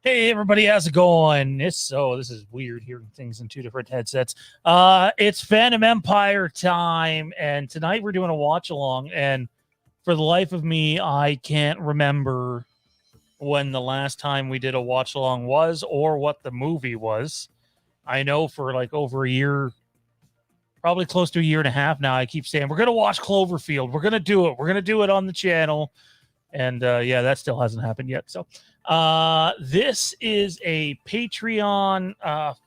Hey everybody, how's it going? This is weird hearing things in two different headsets. It's Phantom Empire time, and tonight we're doing a watch along. And for the life of me, I can't remember when the last time we did a watch along was or what the movie was. I know for like over a year, probably close to a year and a half now, I keep saying we're gonna watch Cloverfield. We're gonna do it. We're gonna do it on the channel. And yeah, that still hasn't happened yet. So this is a Patreon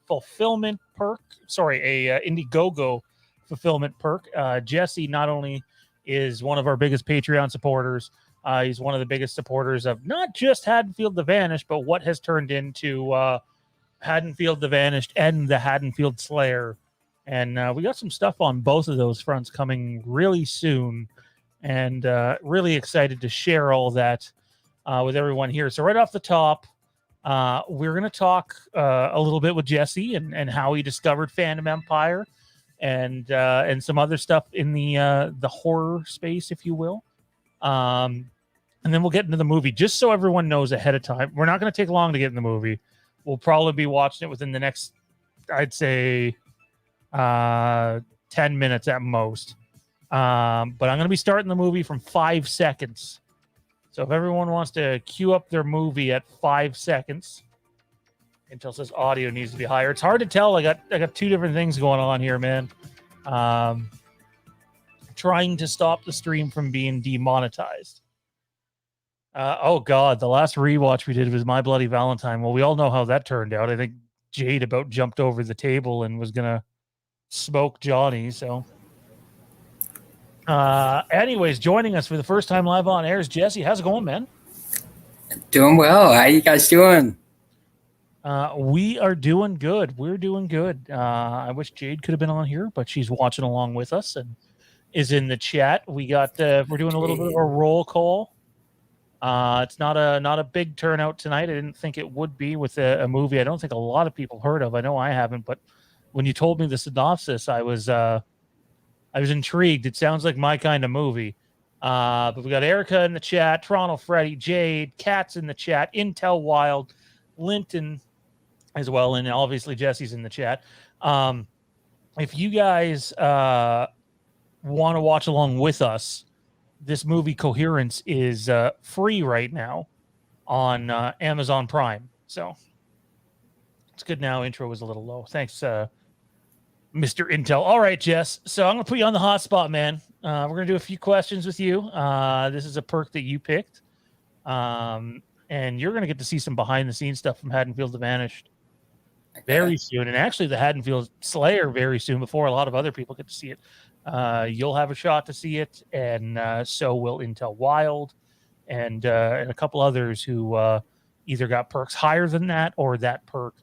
fulfillment perk. Sorry, a Indiegogo fulfillment perk. Jesse not only is one of our biggest Patreon supporters, he's one of the biggest supporters of not just Haddonfield the Vanished, but what has turned into Haddonfield the Vanished and the Haddonfield Slayer. And we got some stuff on both of those fronts coming really soon, and really excited to share all that with everyone here. So right off the top, we're going to talk a little bit with Jesse and how he discovered Phantom Empire and some other stuff in the horror space, if you will. And then we'll get into the movie, just so everyone knows ahead of time. We're not going to take long to get in the movie. We'll probably be watching it within the next, I'd say, 10 minutes at most. But I'm going to be starting the movie from 5 seconds. So if everyone wants to queue up their movie at 5 seconds, Intel says audio needs to be higher. It's hard to tell. I got two different things going on here, man. Trying to stop the stream from being demonetized. Oh God, the last rewatch we did was My Bloody Valentine. Well, we all know how that turned out. I think Jade about jumped over the table and was gonna smoke Johnny. So, anyways, joining us for the first time live on air is Jesse. How's it going, man? Doing well. How you guys doing? We are doing good. We're doing good. I wish Jade could have been on here, but she's watching along with us and is in the chat. We're doing a little bit of a roll call. It's not a big turnout tonight. I didn't think it would be with a movie I don't think a lot of people heard of. I know I haven't, but when you told me the synopsis, I was intrigued. It sounds like my kind of movie. But we got Erica in the chat, Toronto Freddy, Jade, Kat's in the chat, Intel Wild, Linton as well, and obviously Jesse's in the chat. If you guys want to watch along with us, this movie Coherence is free right now on Amazon Prime. So it's good now. Intro was a little low. Thanks, Mr. Intel. All right, Jess. So I'm going to put you on the hot spot, man. We're going to do a few questions with you. This is a perk that you picked. And you're going to get to see some behind-the-scenes stuff from Haddonfield the Vanished very soon. And actually the Haddonfield Slayer very soon before a lot of other people get to see it. You'll have a shot to see it, and so will Intel Wild and a couple others who either got perks higher than that or that perk.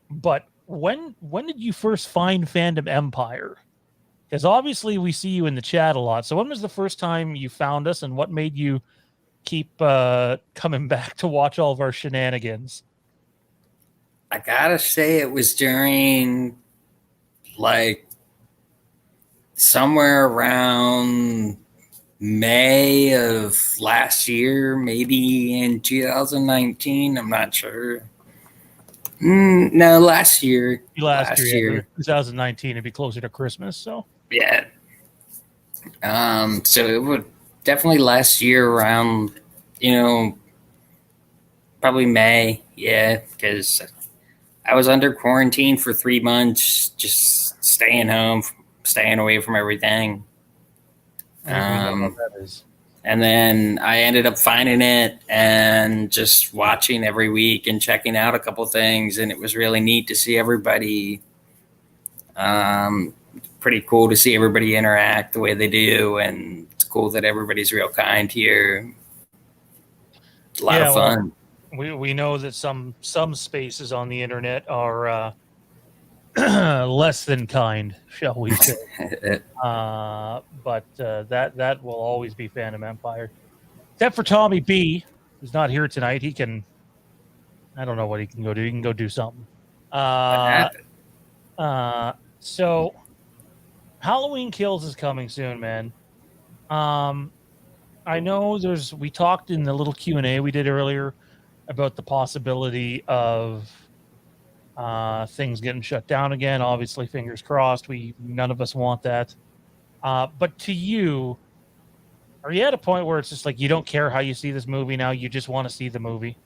But when did you first find Fandom Empire? Because obviously we see you in the chat a lot. So when was the first time you found us, and what made you keep coming back to watch all of our shenanigans? I gotta say it was during like somewhere around May of last year, maybe in 2019. I'm not sure. No, last year. Last year. 2019, it'd be closer to Christmas. So yeah. So it would definitely last year around, probably May. Yeah, because I was under quarantine for 3 months, just staying home, staying away from everything. And then I ended up finding it and just watching every week and checking out a couple things. And it was really neat to see everybody. Pretty cool to see everybody interact the way they do. And it's cool that everybody's real kind here. It's a lot of fun. We know that some spaces on the internet are less than kind, shall we say. But that will always be Phantom Empire. Except for Tommy B, who's not here tonight. He can, I don't know what he can go do. He can go do something. So Halloween Kills is coming soon, man. I know we talked in the little Q&A we did earlier about the possibility of things getting shut down again. Obviously, fingers crossed. None of us want that. But to you, are you at a point where it's just like you don't care how you see this movie now? You just want to see the movie?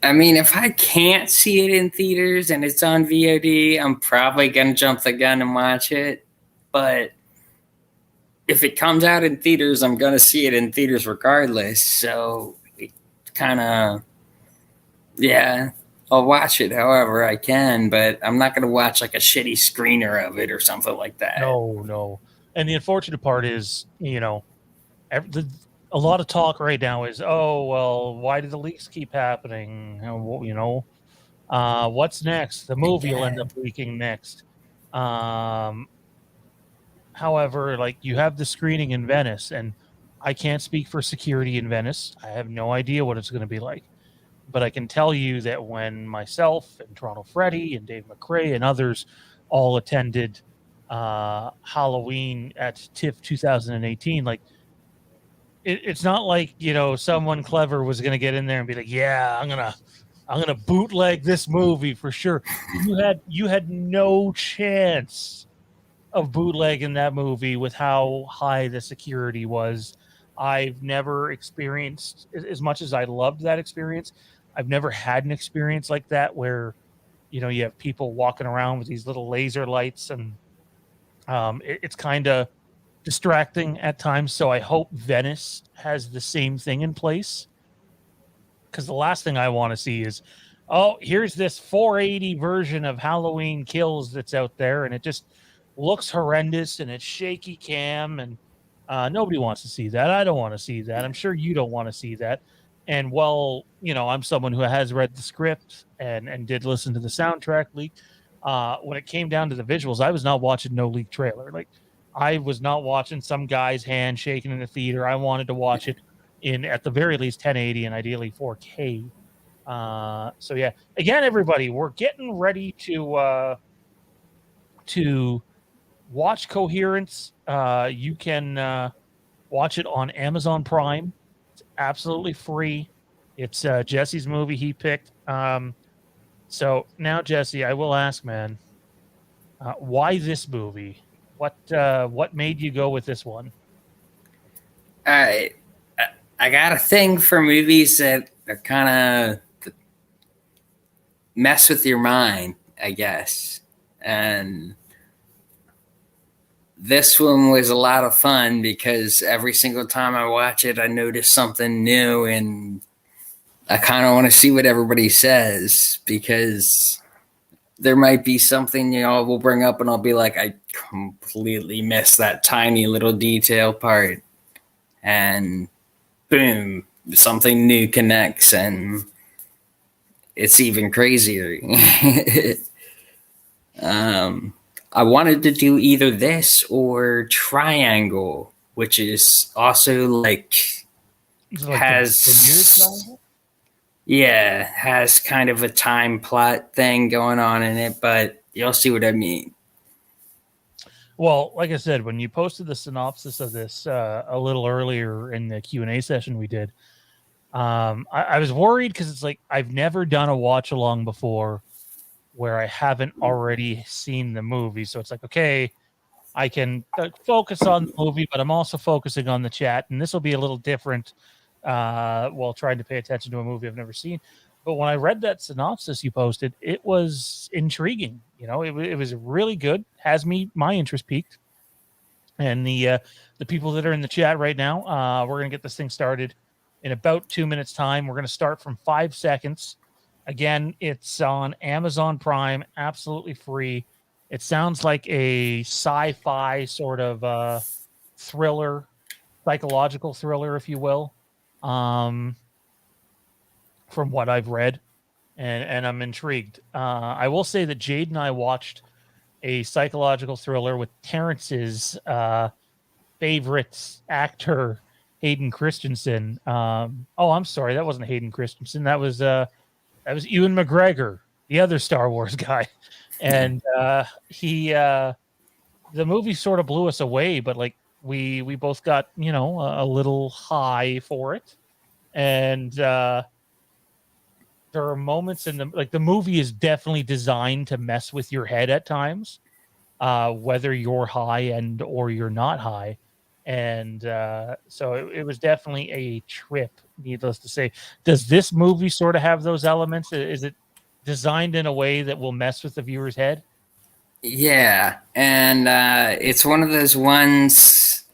I mean, if I can't see it in theaters and it's on VOD, I'm probably gonna jump the gun and watch it. But if it comes out in theaters, I'm gonna see it in theaters regardless. So it kind of, yeah, I'll watch it however I can, but I'm not gonna watch like a shitty screener of it or something like that. No, no. And the unfortunate part is, a lot of talk right now is, oh, well, why do the leaks keep happening? What's next? The movie will end Yeah. up leaking next. Um, However, like you have the screening in Venice, and I can't speak for security in Venice. I have no idea what it's going to be like. But I can tell you that when myself and Toronto Freddy and Dave McRae and others all attended Halloween at TIFF 2018, like it's not like someone clever was going to get in there and be like, yeah, I'm gonna bootleg this movie for sure. You had no chance of bootlegging that movie with how high the security was. I've never experienced, as much as I loved that experience, I've never had an experience like that where you have people walking around with these little laser lights, and it's kind of distracting at times. So I hope Venice has the same thing in place, because the last thing I want to see is, oh, here's this 480 version of Halloween Kills that's out there, and it just looks horrendous, and it's shaky cam, and nobody wants to see that. I don't want to see that. I'm sure you don't want to see that. And well, I'm someone who has read the script and did listen to the soundtrack leak. When it came down to the visuals, I was not watching no leak trailer. Like, I was not watching some guy's hand shaking in the theater. I wanted to watch it in, at the very least, 1080 and ideally 4K. So yeah, again, everybody, we're getting ready to watch Coherence. You can watch it on Amazon Prime. It's absolutely free. It's Jesse's movie he picked. So now, Jesse, I will ask, man, why this movie? What made you go with this one? I I got a thing for movies that are kind of mess with your mind, I guess. And this one was a lot of fun because every single time I watch it, I notice something new, and I kind of want to see what everybody says because there might be something we'll bring up, and I'll be like, I completely missed that tiny little detail part, and boom, something new connects, and it's even crazier. I wanted to do either this or Triangle, which is also like has has kind of a time plot thing going on in it, but you'll see what I mean. Well, like I said, when you posted the synopsis of this a little earlier in the Q&A session we did, I was worried because it's like I've never done a watch along before where I haven't already seen the movie. So it's like, okay, I can focus on the movie, but I'm also focusing on the chat. And this will be a little different while trying to pay attention to a movie I've never seen. But when I read that synopsis you posted, it was intriguing. It was really good. Has my interest peaked. And the people that are in the chat right now, we're going to get this thing started in about 2 minutes time. We're going to start from 5 seconds. Again, it's on Amazon Prime, absolutely free. It sounds like a sci-fi sort of thriller, psychological thriller, if you will, from what I've read, and I'm intrigued. I will say that Jade and I watched a psychological thriller with Terrence's favorite actor, Hayden Christensen. I'm sorry, that wasn't Hayden Christensen. That was Ewan McGregor, the other Star Wars guy. And the movie sort of blew us away, but like we both got a little high for it, And there are moments in the movie is definitely designed to mess with your head at times, whether you're high and or you're not high. And so it was definitely a trip, needless to say. Does this movie sort of have those elements? Is it designed in a way that will mess with the viewer's head? Yeah, and it's one of those ones.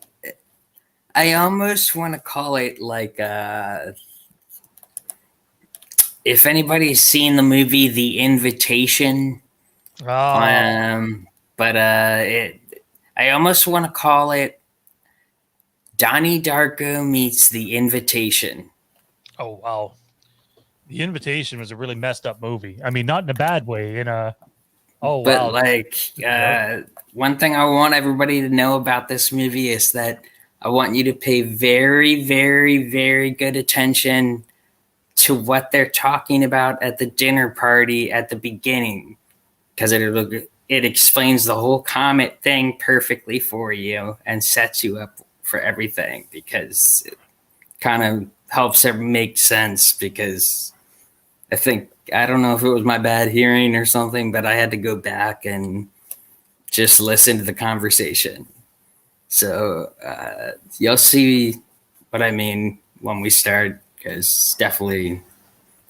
I almost want to call it like if anybody's seen the movie The Invitation, Oh, but I almost want to call it Donnie Darko meets The Invitation. oh wow. The Invitation was a really messed up movie. I mean, not in a bad way, in a oh But wow, like, super dark. one thing I want everybody to know about this movie is that I want you to pay very, very, very good attention to what they're talking about at the dinner party at the beginning, because it explains the whole comet thing perfectly for you and sets you up for everything, because it kind of helps it make sense. Because I don't know if it was my bad hearing or something, but I had to go back and just listen to the conversation. So you'll see what I mean when we start, because definitely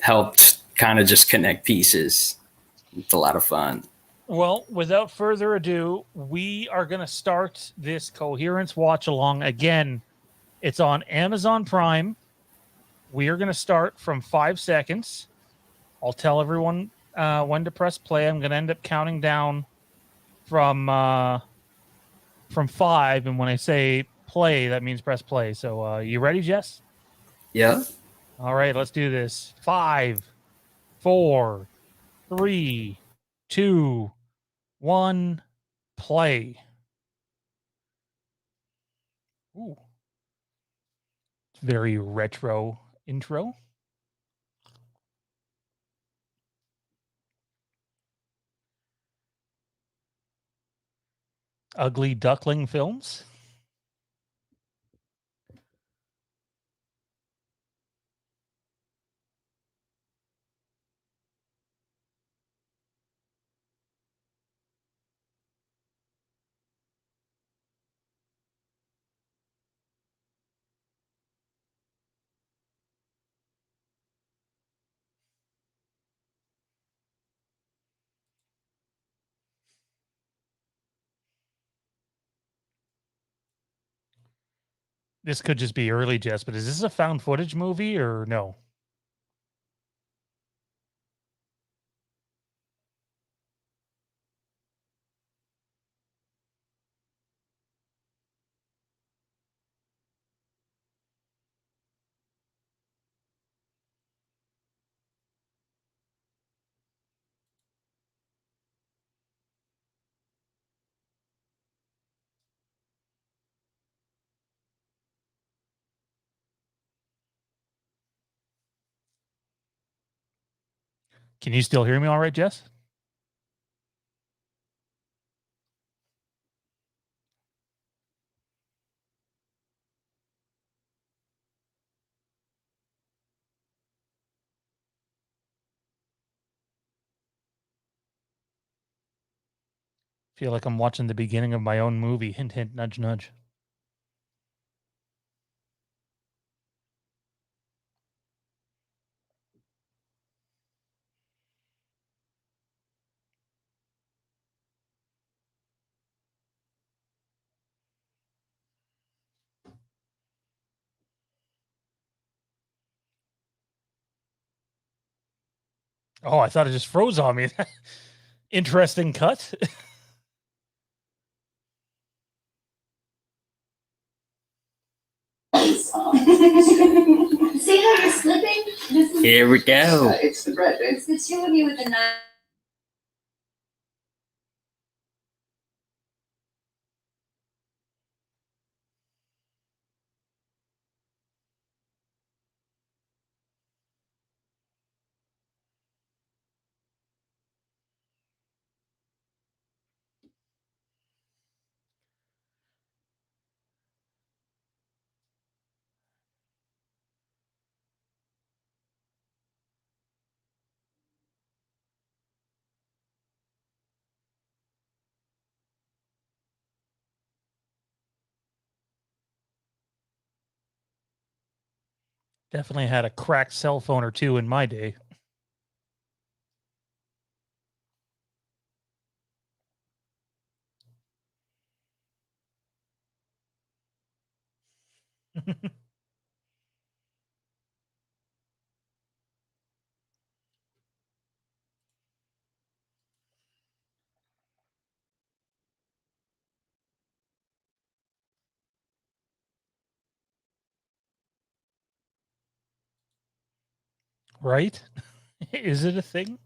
helped kind of just connect pieces. It's a lot of fun. Well, without further ado, we are going to start this Coherence watch along again. It's on Amazon Prime. We are going to start from 5 seconds. I'll tell everyone when to press play. I'm going to end up counting down from five, and when I say play, that means press play. So, you ready, Jess? Yeah. All right, let's do this. 5, 4, 3, 2, 1, play. Ooh, very retro intro. Ugly Duckling Films. This could just be early, Jess, but is this a found footage movie or no? Can you still hear me all right, Jess? Feel like I'm watching the beginning of my own movie. Hint, hint, nudge, nudge. Oh, I thought it just froze on me. Interesting cut. See how you're slipping? Here we go. It's the bread, babe. It's the two of you with the knife. Definitely had a cracked cell phone or two in my day. Right? Is it a thing?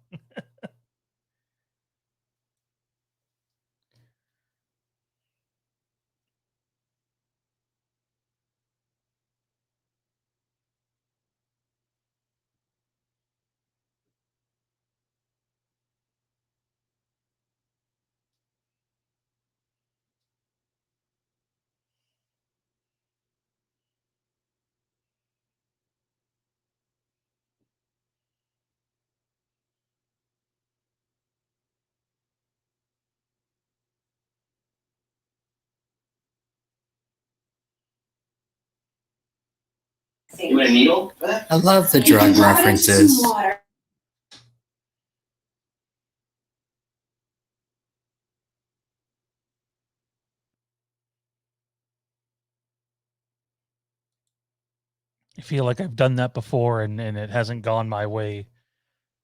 You want a needle? I love the drug references. I feel like I've done that before and it hasn't gone my way.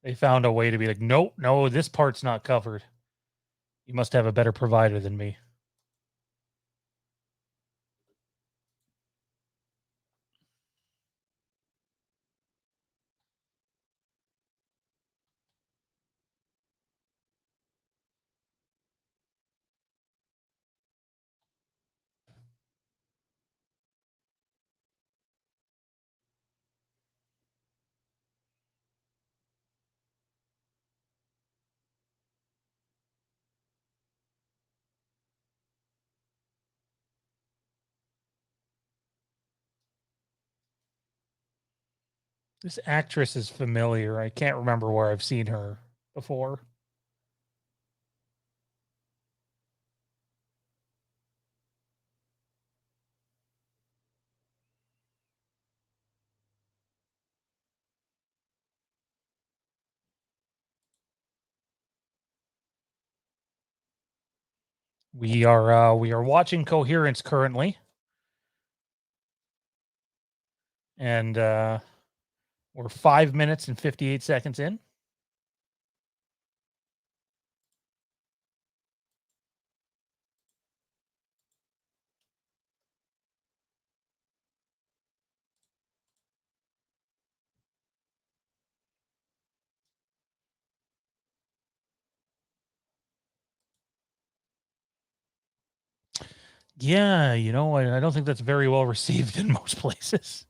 They found a way to be like, nope, no, this part's not covered. You must have a better provider than me. This actress is familiar. I can't remember where I've seen her before. We are watching Coherence currently. And we're 5 minutes and 58 seconds in. Yeah, I don't think that's very well received in most places.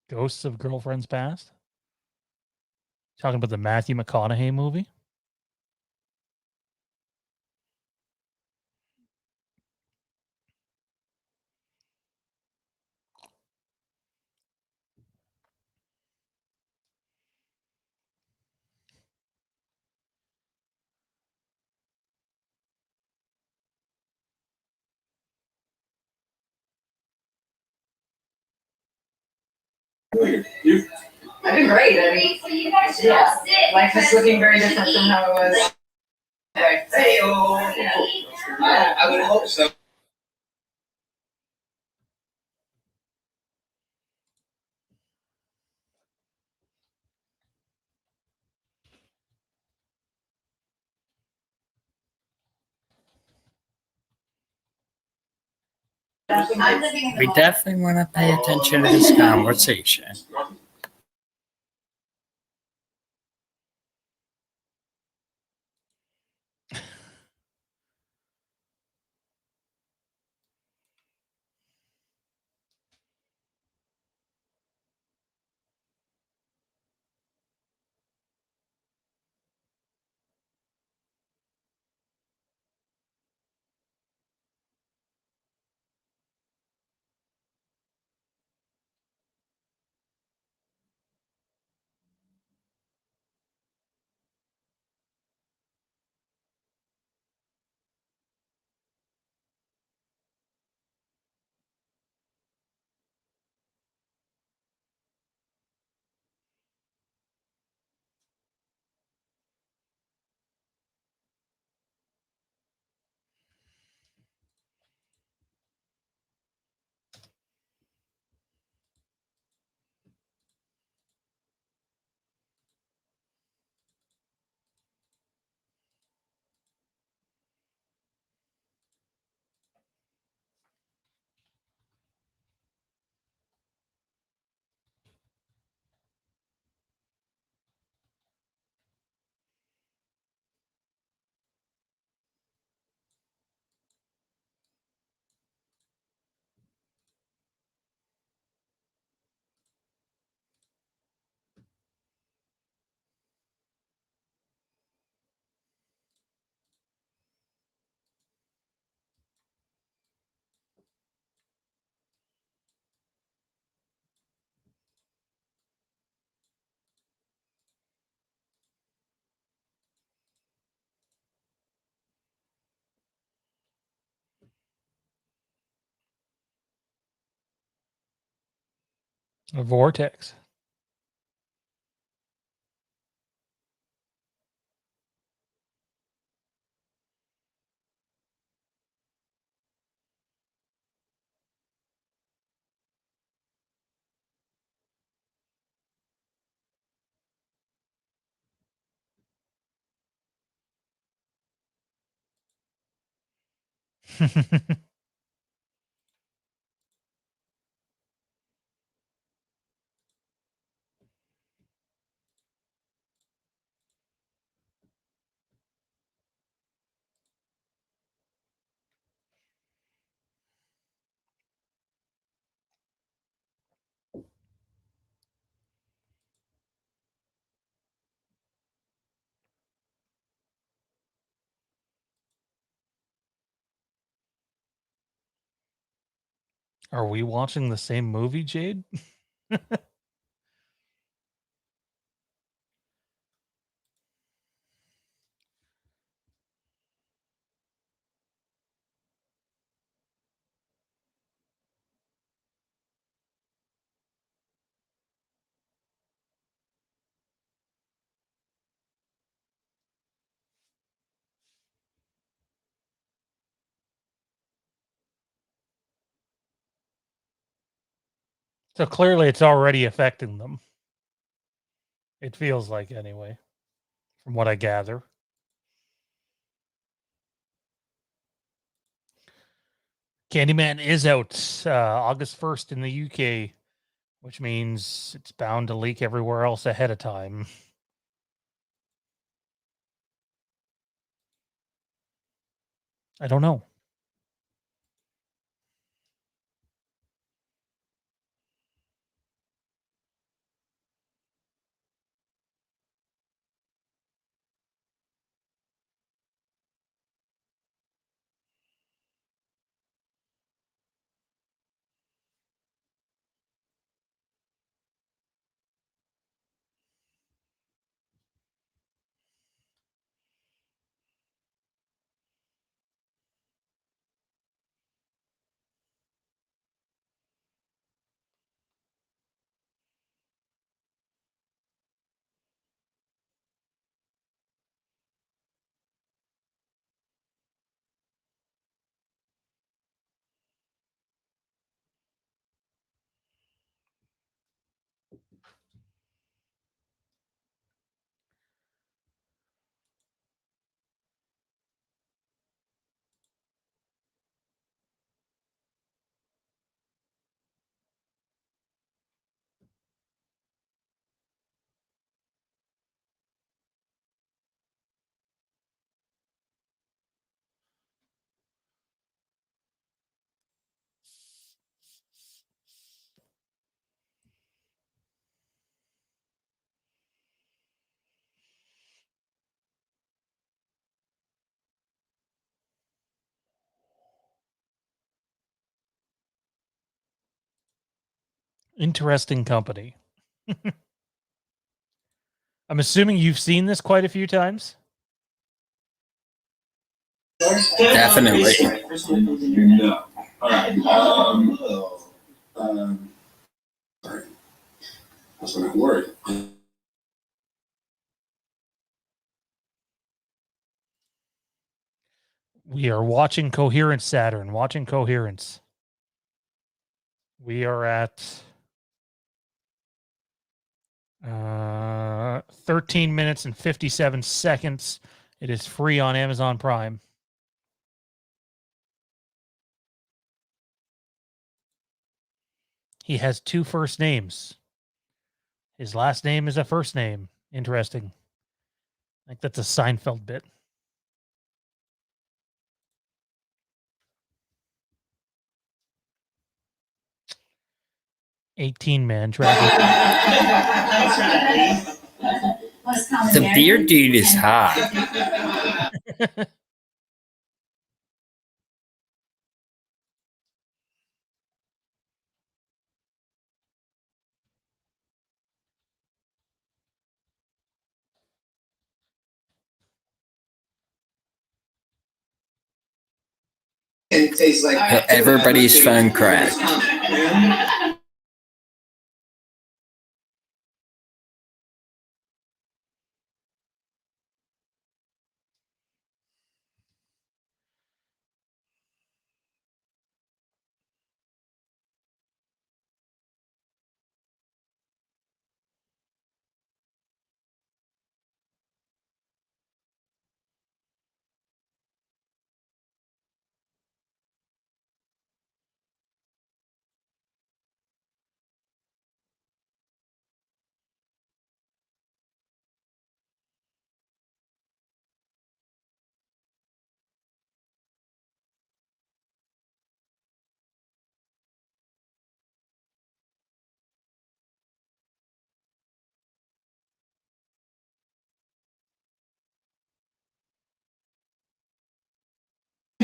Ghosts of Girlfriends Past. Talking about the Matthew McConaughey movie. I've been great. I mean, yeah, life is looking very different from how it was. Hey, I would hope so. We definitely want to pay attention to this conversation. A vortex. Are we watching the same movie, Jade? So clearly it's already affecting them. It feels like, anyway, from what I gather. Candyman is out August 1st in the UK, which means it's bound to leak everywhere else ahead of time. I don't know. Interesting company. I'm assuming you've seen this quite a few times. Definitely. No. All right. Sorry. That's what I'm worried. We are watching Coherence, Saturn. Watching Coherence. We are at 13 minutes and 57 seconds. It is free on Amazon Prime. He has two first names. His last name is a first name. Interesting. I think that's a Seinfeld bit. 18-man dragon. The beard dude is hot. It tastes like Everybody's phone cracked.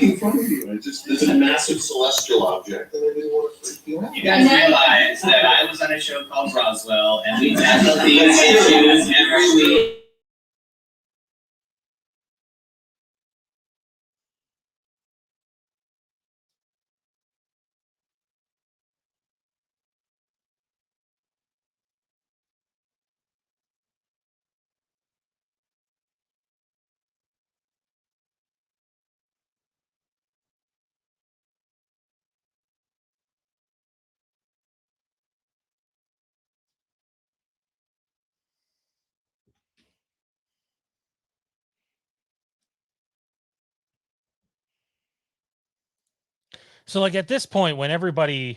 making fun of you. It's a massive celestial object, and I didn't want to freak you out. You guys realize that I was on a show called Roswell, and we tackle these issues every week. So like at this point when everybody's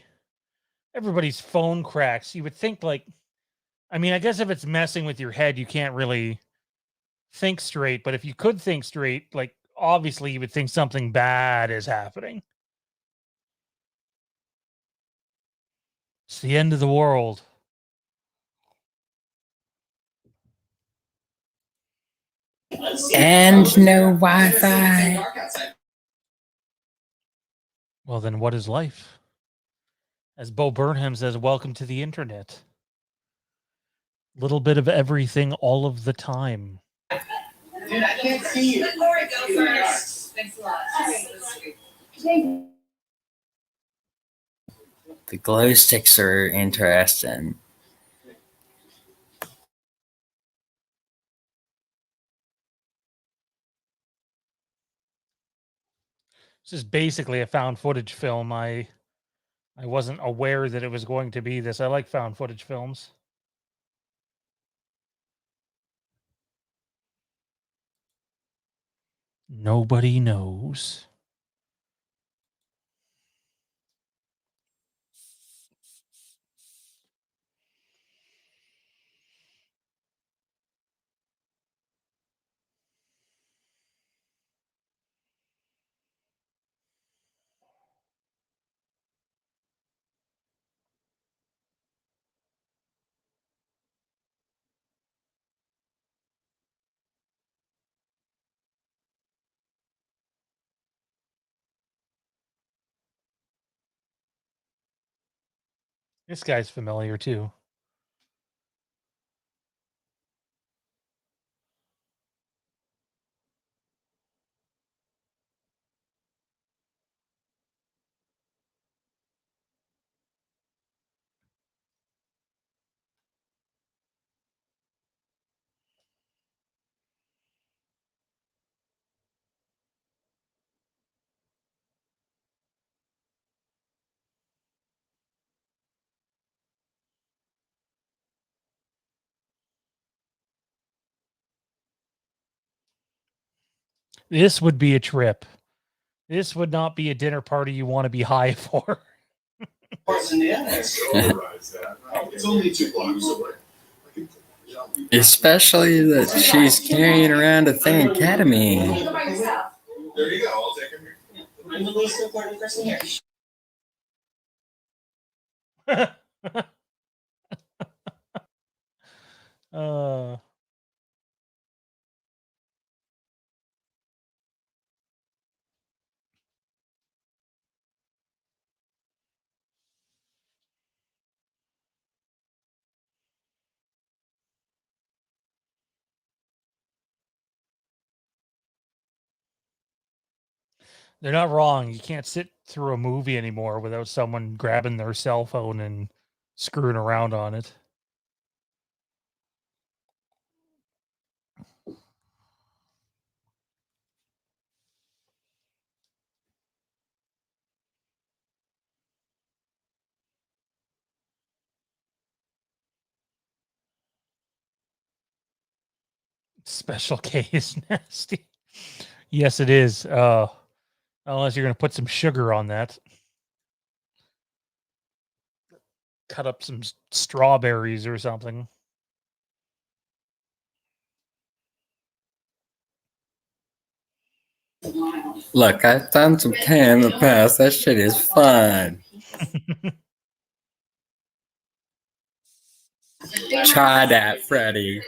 phone cracks, you would think like, I mean, I guess if it's messing with your head, you can't really think straight, but if you could think straight, like obviously you would think something bad is happening. It's the end of the world. And no Wi-Fi. Well, then what is life? As Bo Burnham says, welcome to the internet. Little bit of everything all of the time. Dude, I can't see you. Lori, go first. Thanks a lot. The glow sticks are interesting. This is basically a found footage film. I wasn't aware that it was going to be this. I like found footage films. Nobody knows. This guy's familiar too. This would be a trip. This would not be a dinner party you want to be high for. It's only 2 blocks away. Especially that she's carrying around a thing academy. Go by yourself. There you go. I'll take him here. I'm the least important person here. uh, they're not wrong. You can't sit through a movie anymore without someone grabbing their cell phone and screwing around on it. Special K is nasty. Yes, it is. Unless you're going to put some sugar on that. Cut up some strawberries or something. Look, I've done some K in the past. That shit is fun. Try that, Freddy.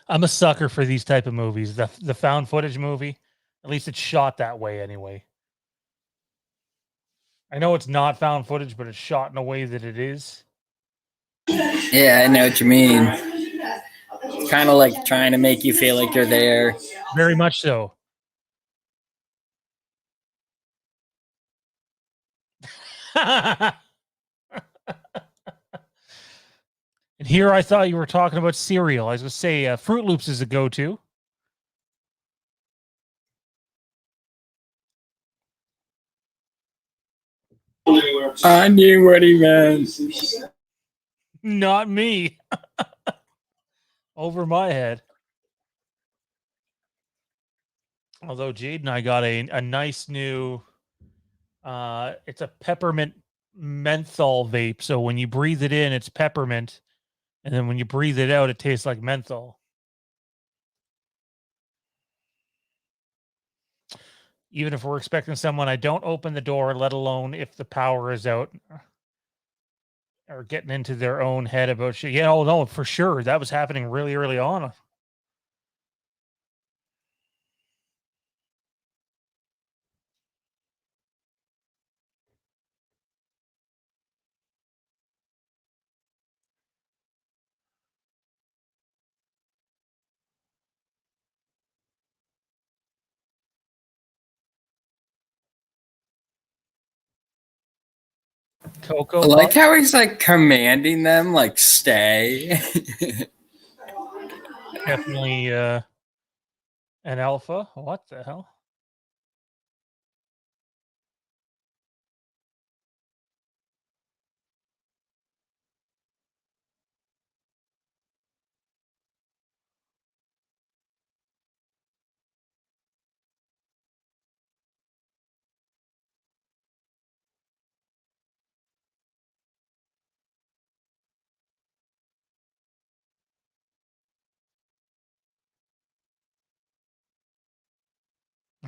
I'm a sucker for these type of movies. The found footage movie. At least it's shot that way anyway. I know it's not found footage, but it's shot in a way that it is. Yeah, I know what you mean. It's kind of like trying to make you feel like you're there. Very much so. And here I thought you were talking about cereal. I was going to say Fruit Loops is a go-to. I knew what he meant. Not me. Over my head. Although Jade and I got a nice new it's a peppermint menthol vape. So when you breathe it in, it's peppermint. And then when you breathe it out, it tastes like menthol. Even if we're expecting someone, I don't open the door, let alone if the power is out or getting into their own head about shit. Yeah, oh no, for sure. That was happening really early on. Cocoa I like Puff. how he's like commanding them, like stay. Definitely an alpha. What the hell?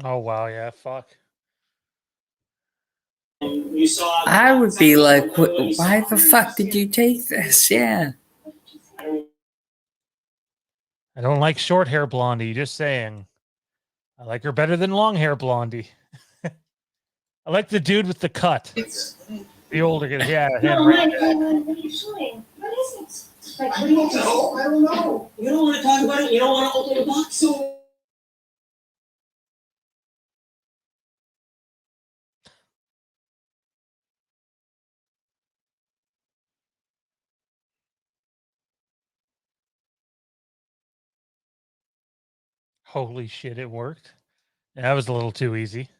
Oh wow, yeah, fuck. I would be like, why the fuck did you take this? Yeah. I don't like short hair Blondie, just saying. I like her better than long hair Blondie. I like the dude with the cut. The older guy. Yeah, him right there. What are you showing? What is it? Like, what do you know? I don't know. You don't want to talk about it? You don't want to open the box? So Holy shit, it worked. That was a little too easy.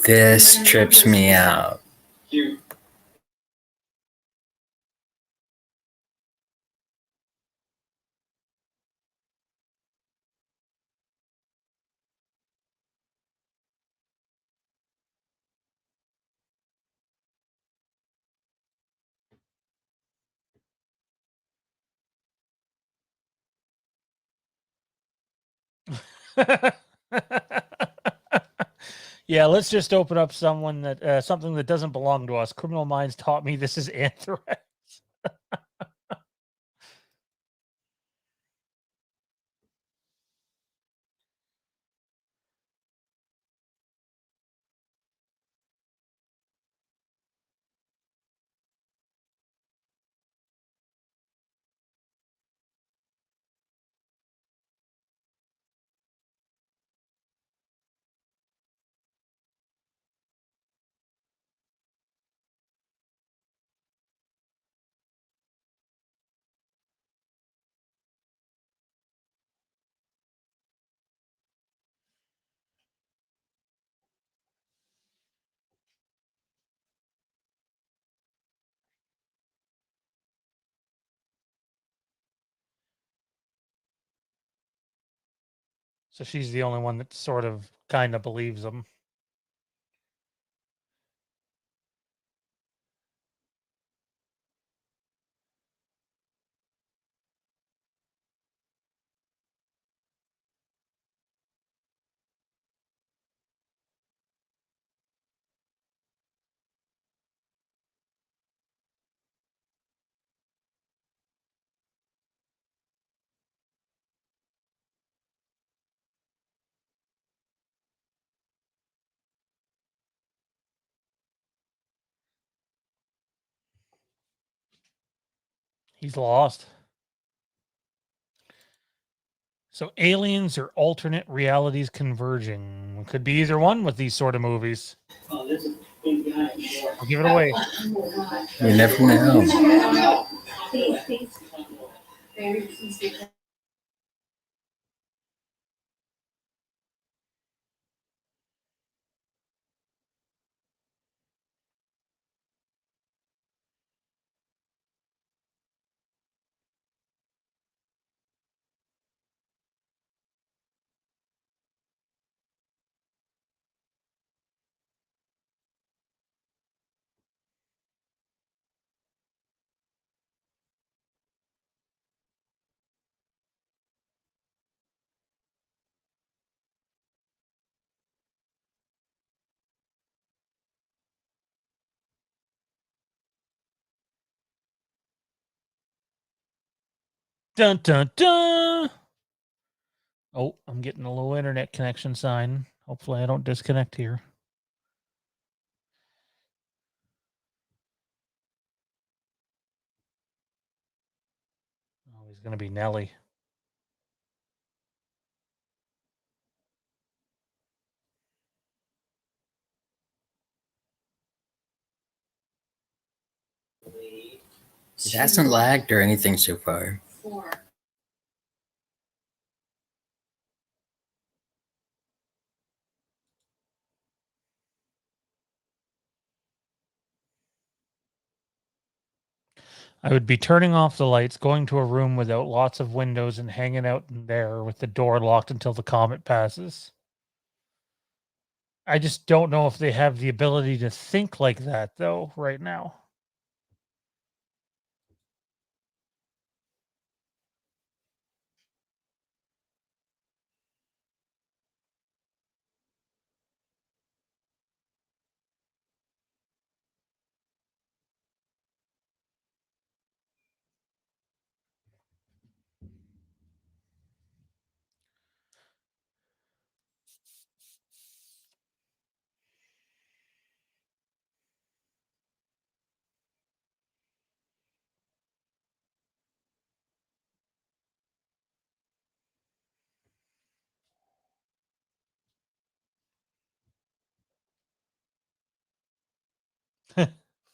This trips me out. Yeah, let's just open up someone that something that doesn't belong to us. Criminal Minds taught me this is anthrax. So she's the only one that sort of kind of believes him. He's lost. So aliens or alternate realities converging. Could be either one with these sort of movies. Oh, there's a big guy. I'll give it away. You never know. Dun dun dun. Oh, I'm getting a low internet connection sign. Hopefully I don't disconnect here. Oh, he's going to be Nelly. It hasn't lagged or anything so far. I would be turning off the lights, going to a room without lots of windows, and hanging out in there with the door locked until the comet passes. I just don't know if they have the ability to think like that, though, right now.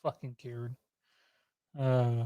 Fucking Kieran. Uh,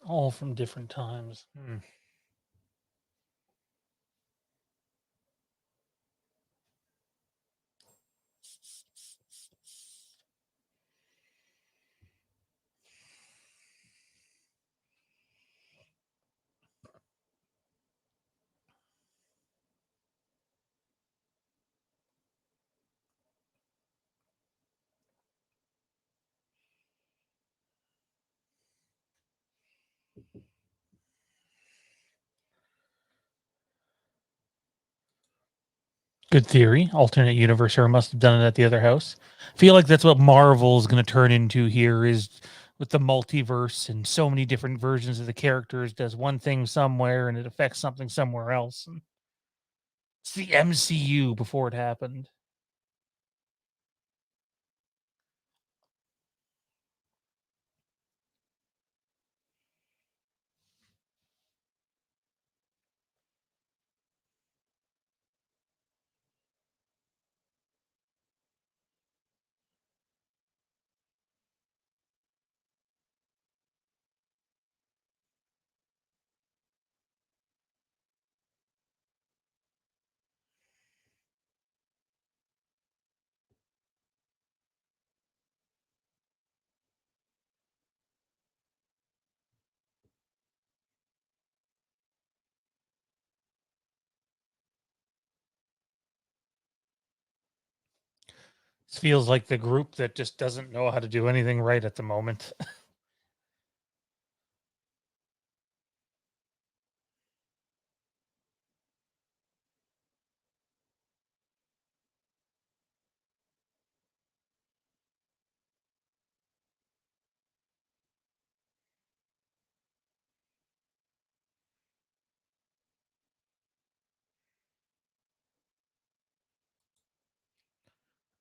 all from different times. Good theory. Alternate universe, or must have done it at the other house. I feel like that's what Marvel is going to turn into here, is with the multiverse and so many different versions of the characters, does one thing somewhere and it affects something somewhere else. And it's the MCU before it happened. This feels like the group that just doesn't know how to do anything right at the moment.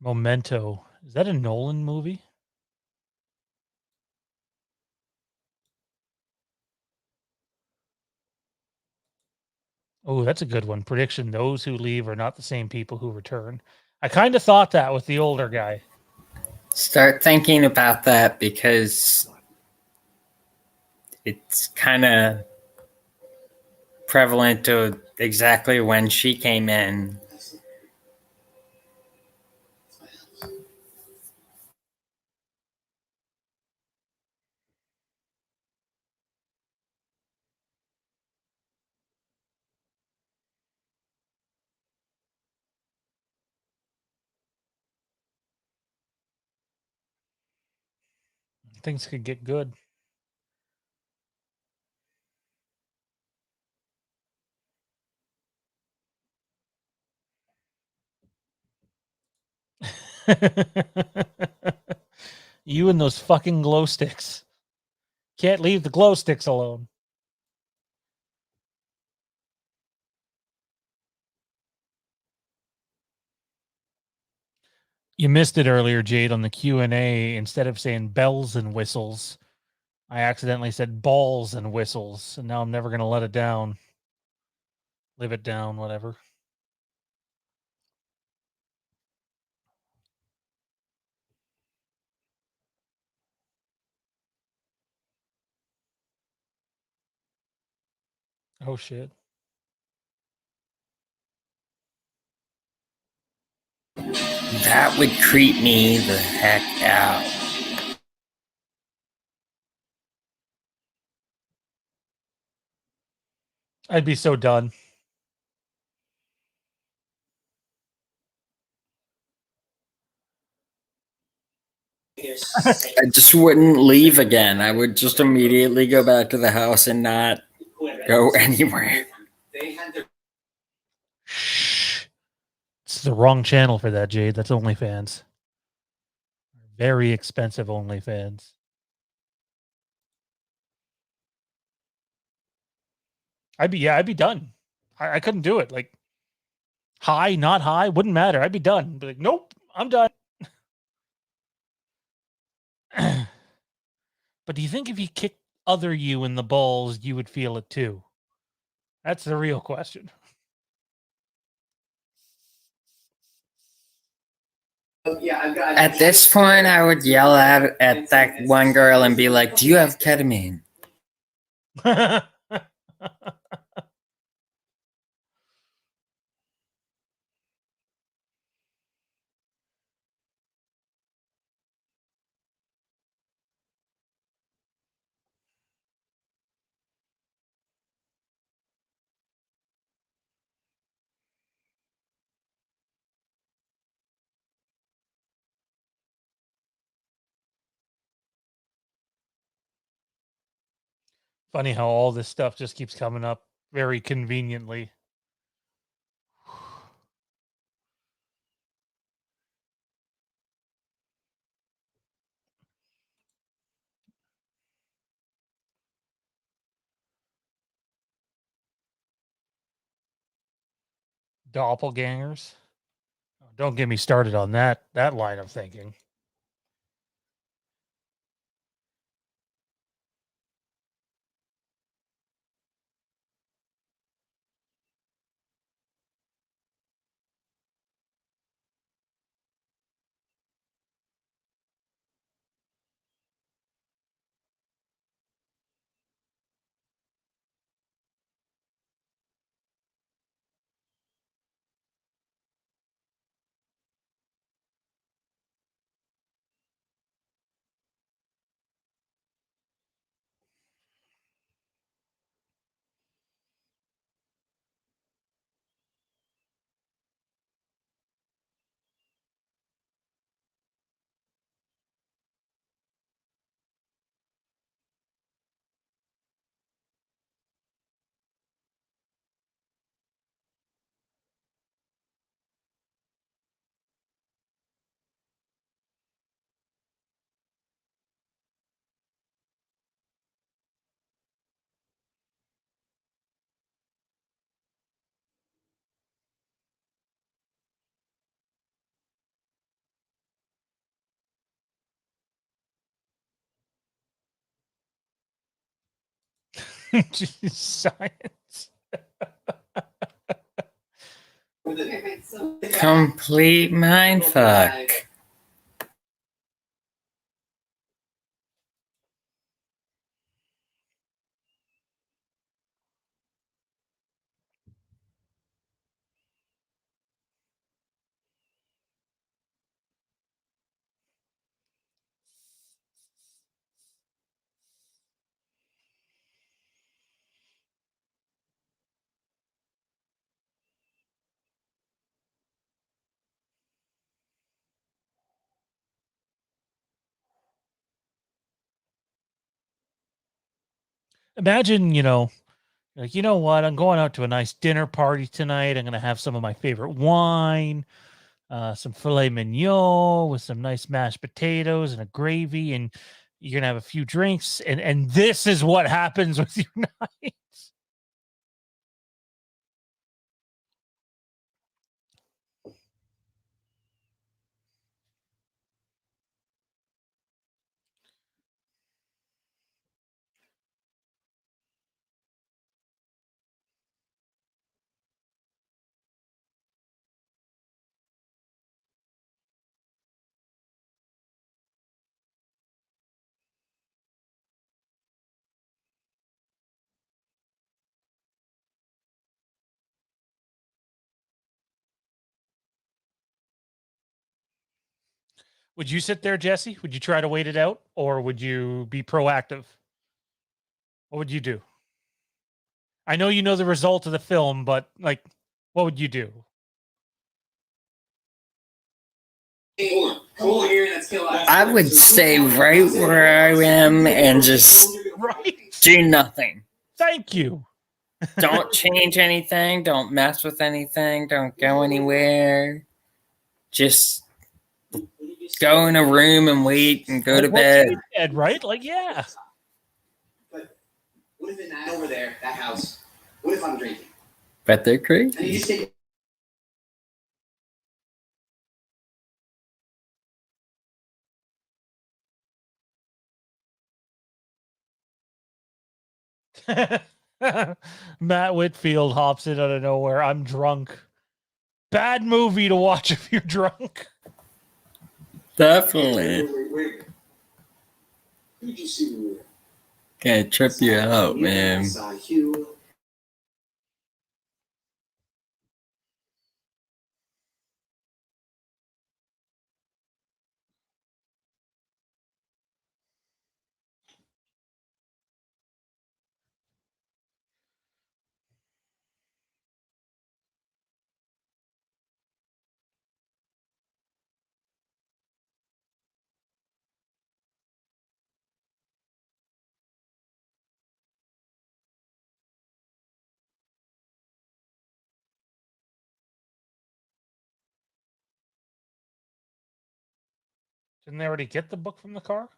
Memento. Is that a Nolan movie? Oh, that's a good one. Prediction: those who leave are not the same people who return. I kind of thought that with the older guy. Start thinking about that because it's kind of prevalent to exactly when she came in. Things could get good. You and those fucking glow sticks. Can't leave the glow sticks alone. You missed it earlier, Jade, on the Q&A. Instead of saying bells and whistles, I accidentally said balls and whistles, and now I'm never going to let it down. Live it down, whatever. Oh, shit. That would creep me the heck out. I'd be so done. I just wouldn't leave again. I would just immediately go back to the house and not go anywhere. Shh. It's the wrong channel for that, Jade. That's OnlyFans. Very expensive OnlyFans. I'd be done. I couldn't do it. Like, high, not high, wouldn't matter. I'd be done. Be like, nope, I'm done. But do you think if you kicked other you in the balls, you would feel it too? That's the real question. At this point, I would yell at that one girl and be like, "Do you have ketamine?" Funny how all this stuff just keeps coming up very conveniently. Doppelgangers. Don't get me started on that line of thinking. Science. Complete mindfuck. Imagine, like, you know what? I'm going out to a nice dinner party tonight. I'm going to have some of my favorite wine, some filet mignon with some nice mashed potatoes and a gravy, and you're going to have a few drinks. And this is what happens with your night. Would you sit there, Jesse? Would you try to wait it out, or would you be proactive? What would you do? I know you know the result of the film, but like, what would you do? I would stay right where I am and just Right? do nothing. Thank you. Don't change anything. Don't mess with anything. Don't go anywhere. Just go in a room and wait and go to bed. Bed, right? Like, yeah. But what if in that over there, that house? What if I'm drinking? But they're crazy. And you just take Matt Whitfield hops in out of nowhere. I'm drunk. Bad movie to watch if you're drunk. Definitely. Wait. Who did you see when you were Can't trip you out, man. I saw Hugh. Didn't they already get the book from the car?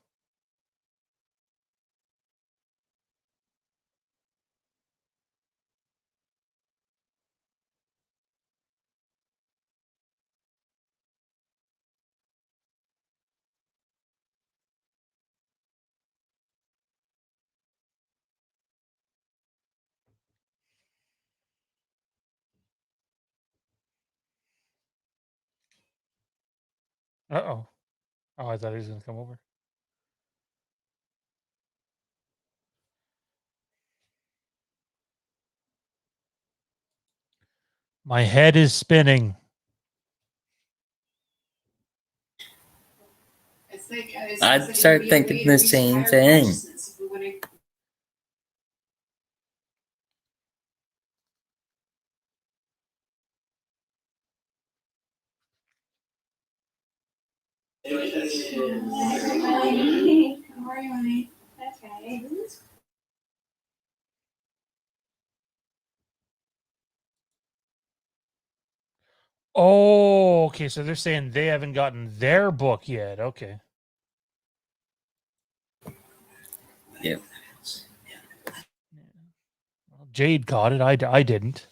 Uh-oh. Oh, I thought he was going to come over. My head is spinning. I'd start thinking the same thing. How are you, honey? Okay. Oh, okay. So they're saying they haven't gotten their book yet. Okay. Yep. Well, Jade got it. I didn't.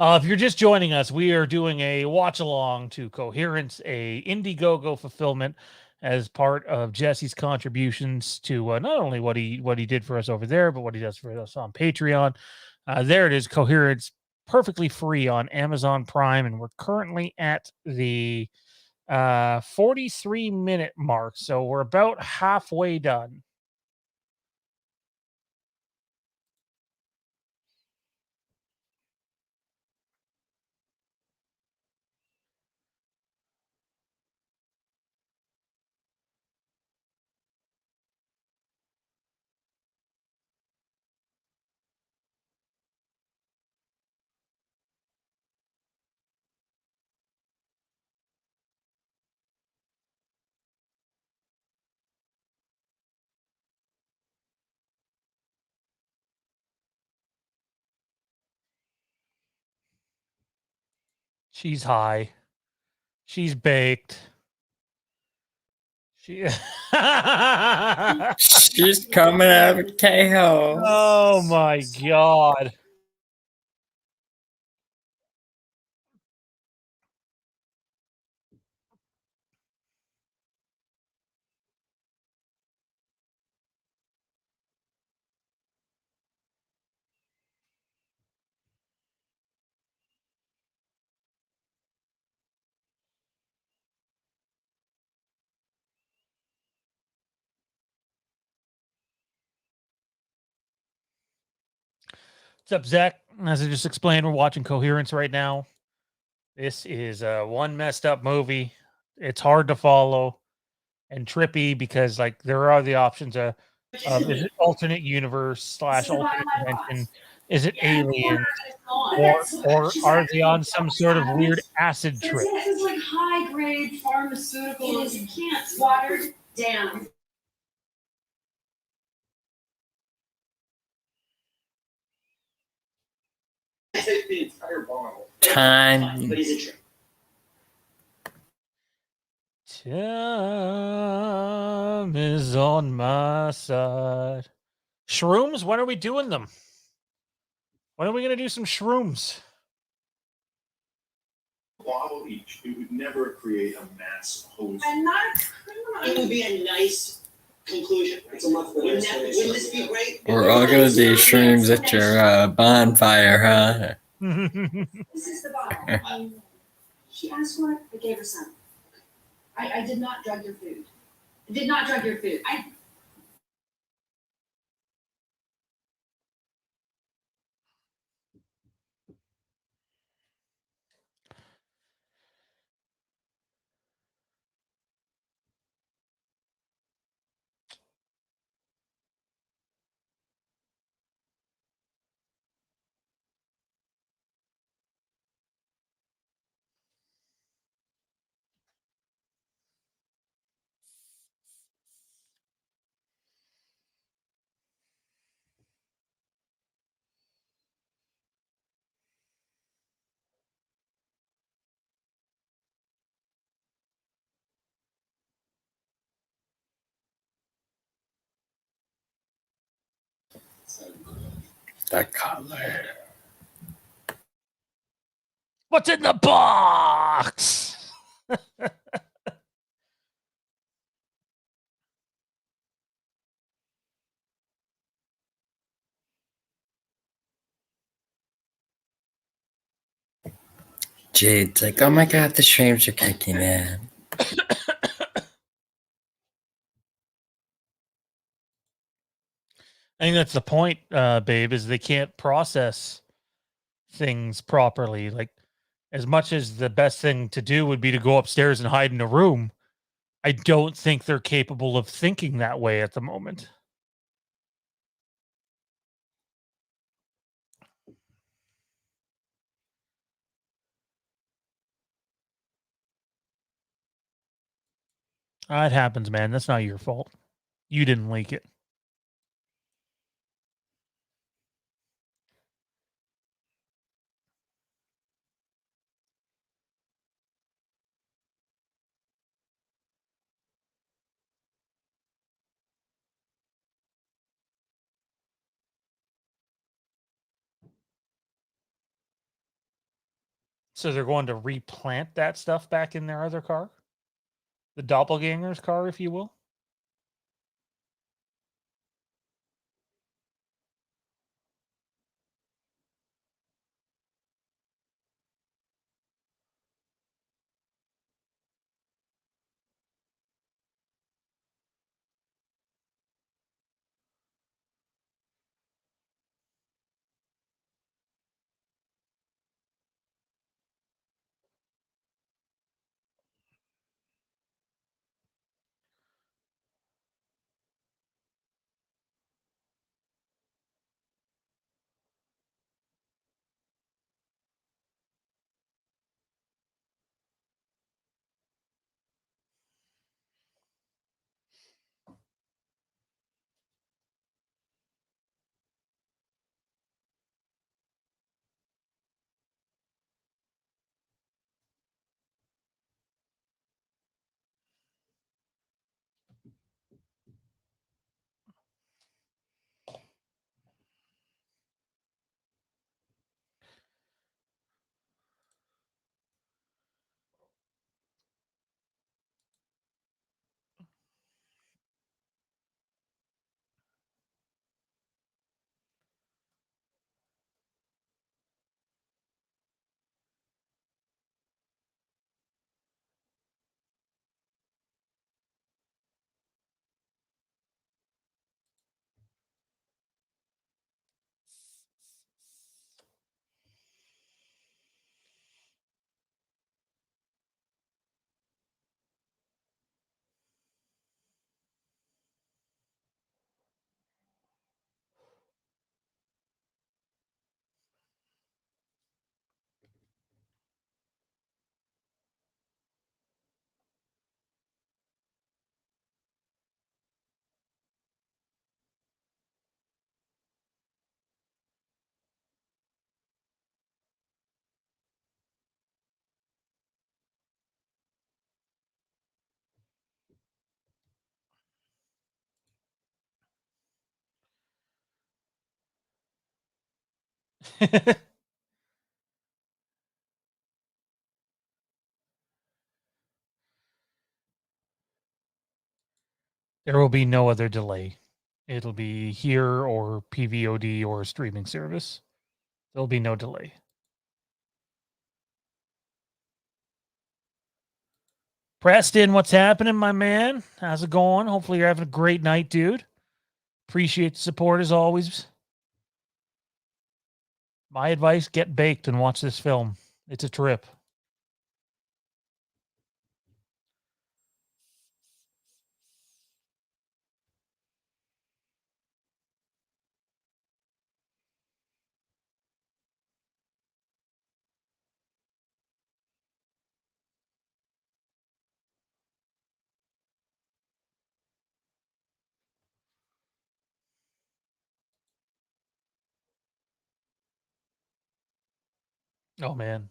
If you're just joining us, we are doing a watch along to Coherence, a Indiegogo fulfillment as part of Jesse's contributions to not only what he did for us over there, but what he does for us on Patreon. There it is, Coherence, perfectly free on Amazon Prime, and we're currently at the 43-minute mark, so we're about halfway done. She's high. She's baked. She. She's coming out of chaos. Oh my god. What's up, Zach? As I just explained, we're watching Coherence right now. This is one messed up movie. It's hard to follow and trippy because like there are the options of is it alternate universe slash alternate dimension? Is it aliens? Or are they on some sort of weird acid trip? This is like high grade pharmaceutical. It is can't watered down. Time. Time is on my side. Shrooms? When are we doing them? When are we going to do some shrooms? Bottle each, it would never create a mass hose. I'm not a criminal. It would be a nice conclusion. It's a much better Wouldn't this be great? We're all gonna do shrooms at your bonfire, huh? This is the bottle. She asked for it, I gave her some. I did not drug your food. I did not drug your food. The color. What's in the box? Jade's like, oh my god, the streams are kicking in. I think that's the point, babe, is they can't process things properly. Like, as much as the best thing to do would be to go upstairs and hide in a room, I don't think they're capable of thinking that way at the moment. It happens, man. That's not your fault. You didn't leak it. So they're going to replant that stuff back in their other car? The doppelganger's car, if you will? There will be no other delay. It'll be here or PVOD or a streaming service. There'll be no delay. Preston, what's happening, my man? How's it going? Hopefully you're having a great night, dude. Appreciate the support as always. My advice, get baked and watch this film. It's a trip. Oh, man.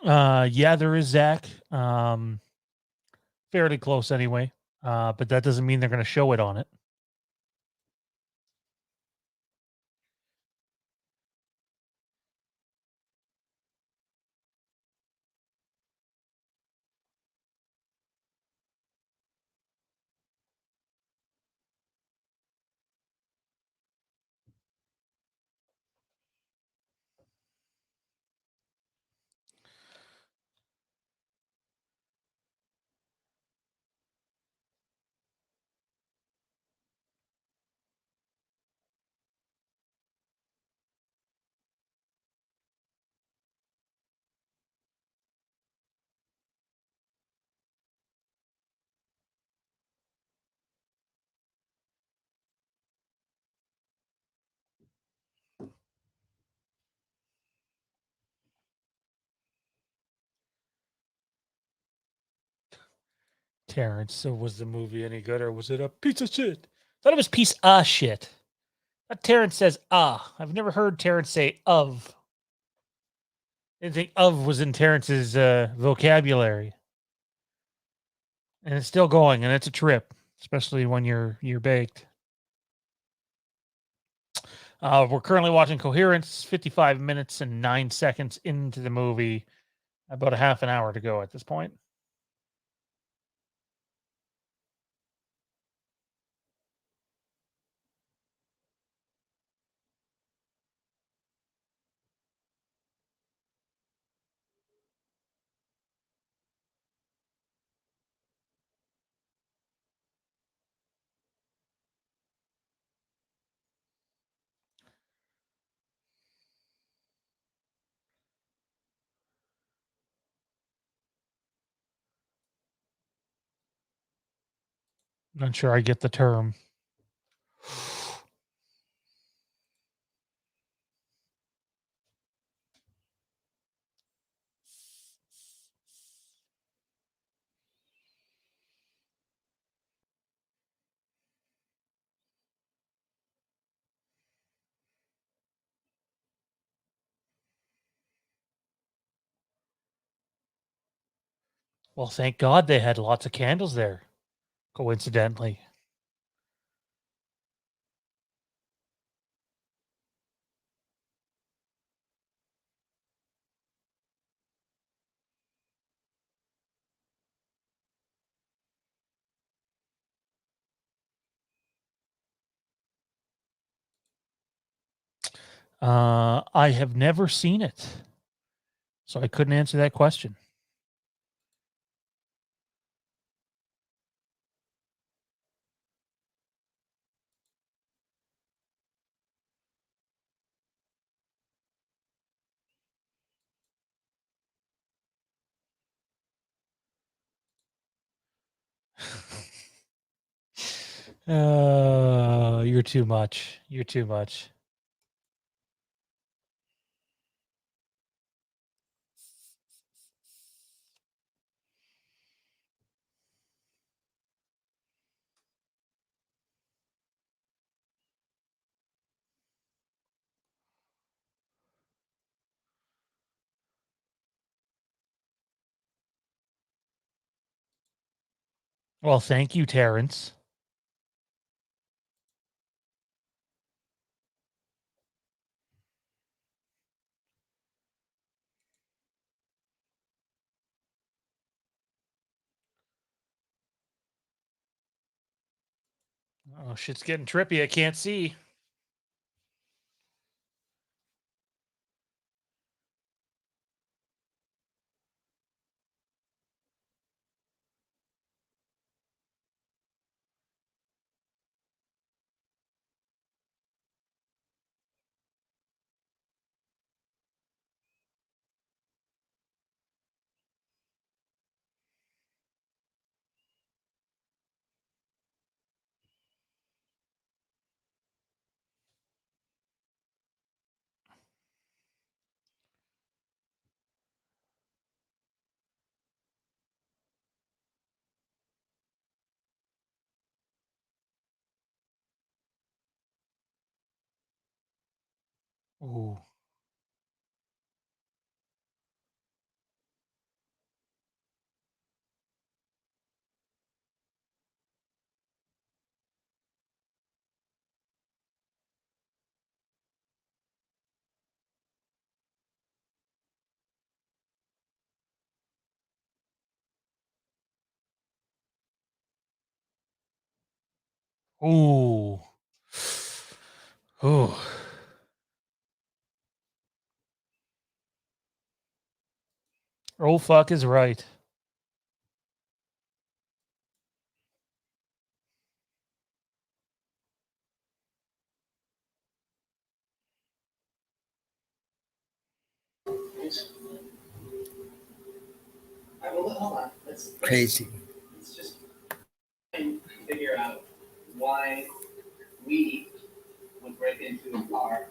Yeah, there is Zach. Fairly close anyway. But that doesn't mean they're going to show it on it. Terrence, so was the movie any good or was it a piece of shit? Thought it was piece of shit. But Terrence says I've never heard Terrence say of. I didn't think of was in Terrence's vocabulary. And it's still going, and it's a trip, especially when you're baked. We're currently watching Coherence, 55 minutes and 9 seconds into the movie. About a half an hour to go at this point. Not sure I get the term. Well, thank God they had lots of candles there, coincidentally. I have never seen it, so I couldn't answer that question. You're too much. You're too much. Well, thank you, Terrence. Oh, shit's getting trippy. I can't see. Ooh. Ooh. Ooh. Oh, fuck is right. Well, hold on. Let's Crazy. just figure out why we would break into a car.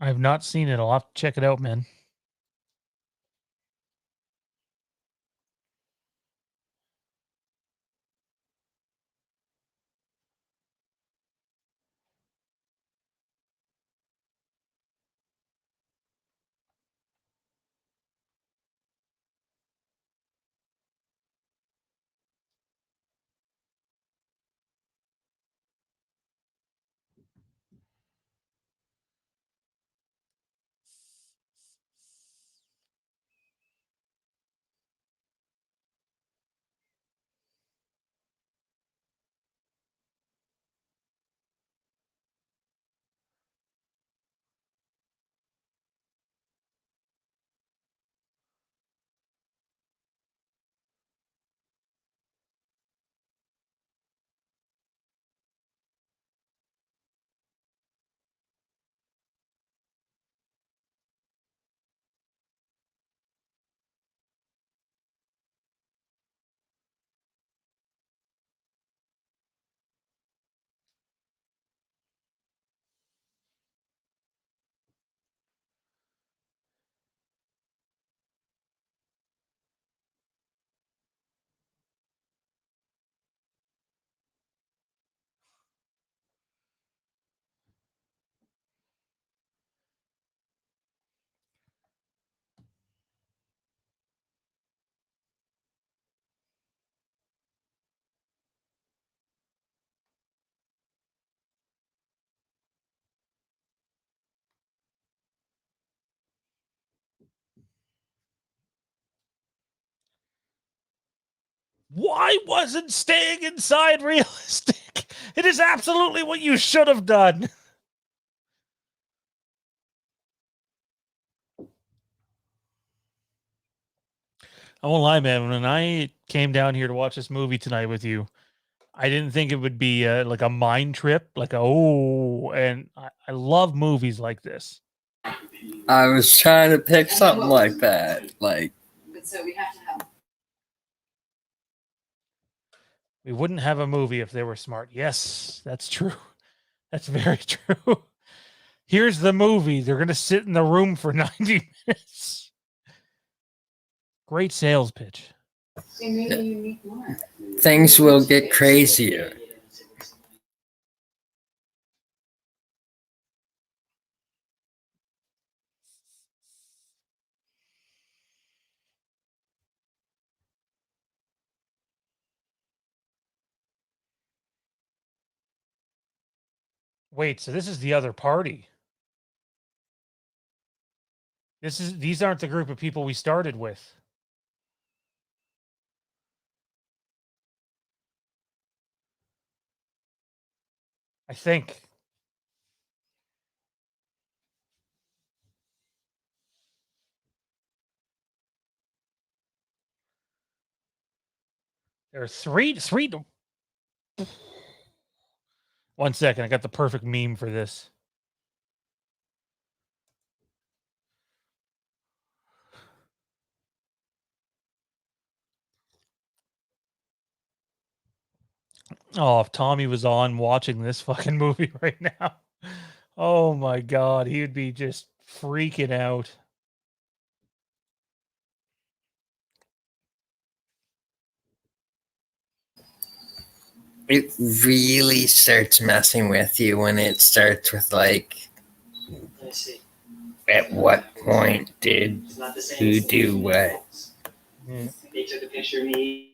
I've not seen it. I'll have to check it out, man. Why wasn't staying inside realistic? It is absolutely what you should have done. I won't lie, man. When I came down here to watch this movie tonight with you, I didn't think it would be like a mind trip, and I love movies like this. I was trying to pick something like that. Like, But so we have to have. We wouldn't have a movie if they were smart. Yes, that's true. That's very true. Here's the movie. They're going to sit in the room for 90 minutes. Great sales pitch. So maybe you need more. things will get crazier. Wait, so this is the other party. These aren't the group of people we started with. I think. There are three. One second, I got the perfect meme for this. Oh, if Tommy was on watching this fucking movie right now, oh my god, he would be just freaking out. It really starts messing with you when it starts with like, I see. at what point did It's not the same. who do what? Yeah. They took a picture of me.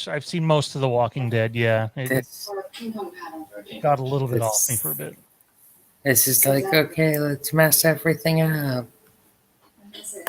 I've seen most of The Walking Dead. Yeah, it This, Or a ping pong paddle. got a little bit off me this, for a bit. this is like, okay, let's mess everything up. This is.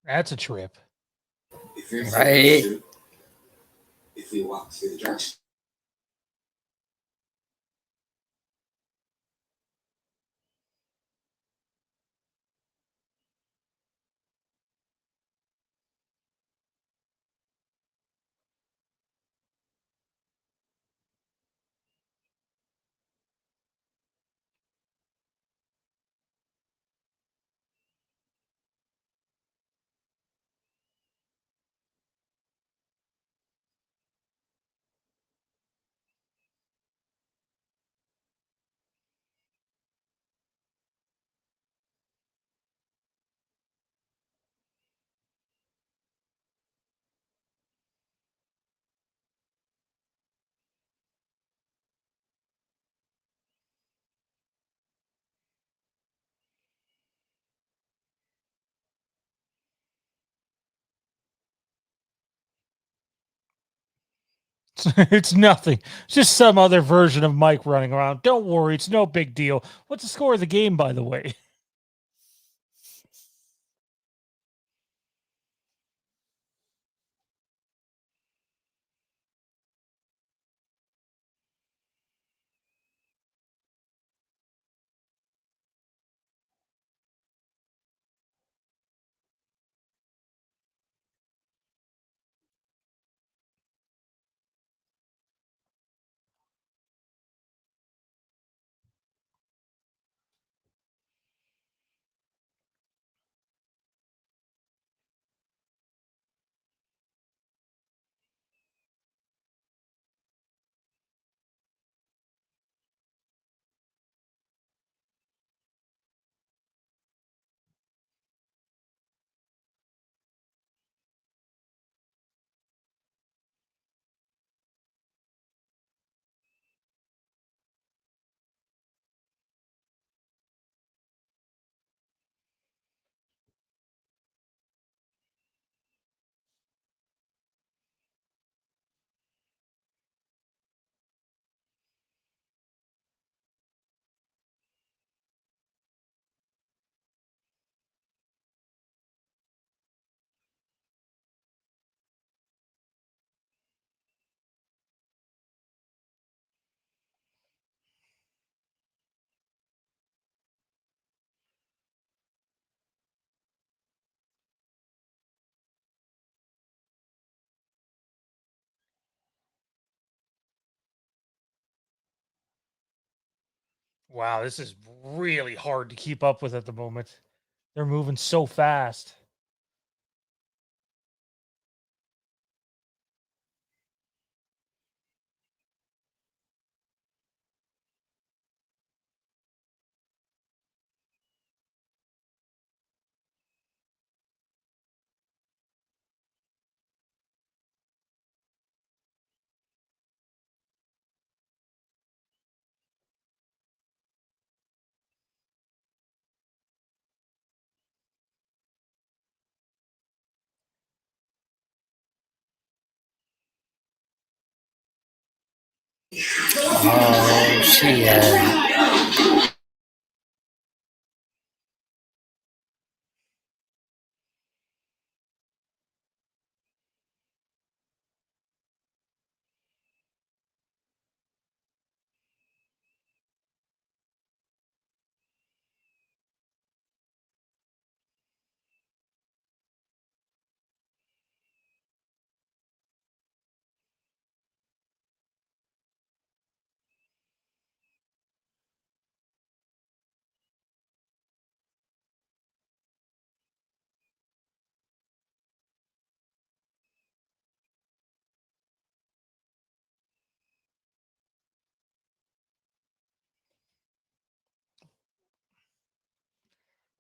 That's a trip. Right? If we walk through the dark. It's nothing. It's just some other version of Mike running around. Don't worry, it's no big deal. What's the score of the game, by the way? Wow, this is really hard to keep up with at the moment. They're moving so fast. Oh, shit.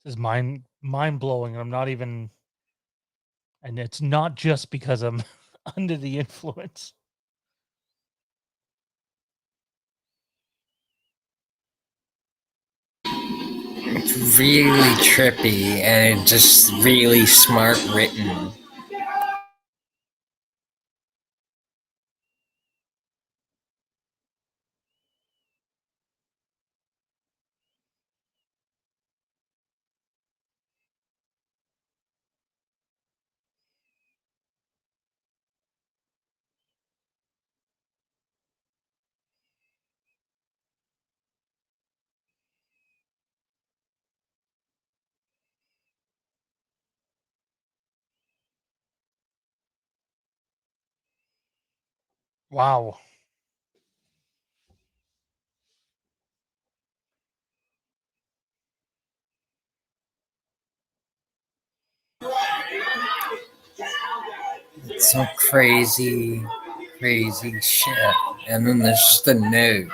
This is mind blowing. I'm not even, and it's not just because I'm under the influence. It's really trippy and just really smart written. Wow. It's some crazy, crazy shit. And then there's just a note.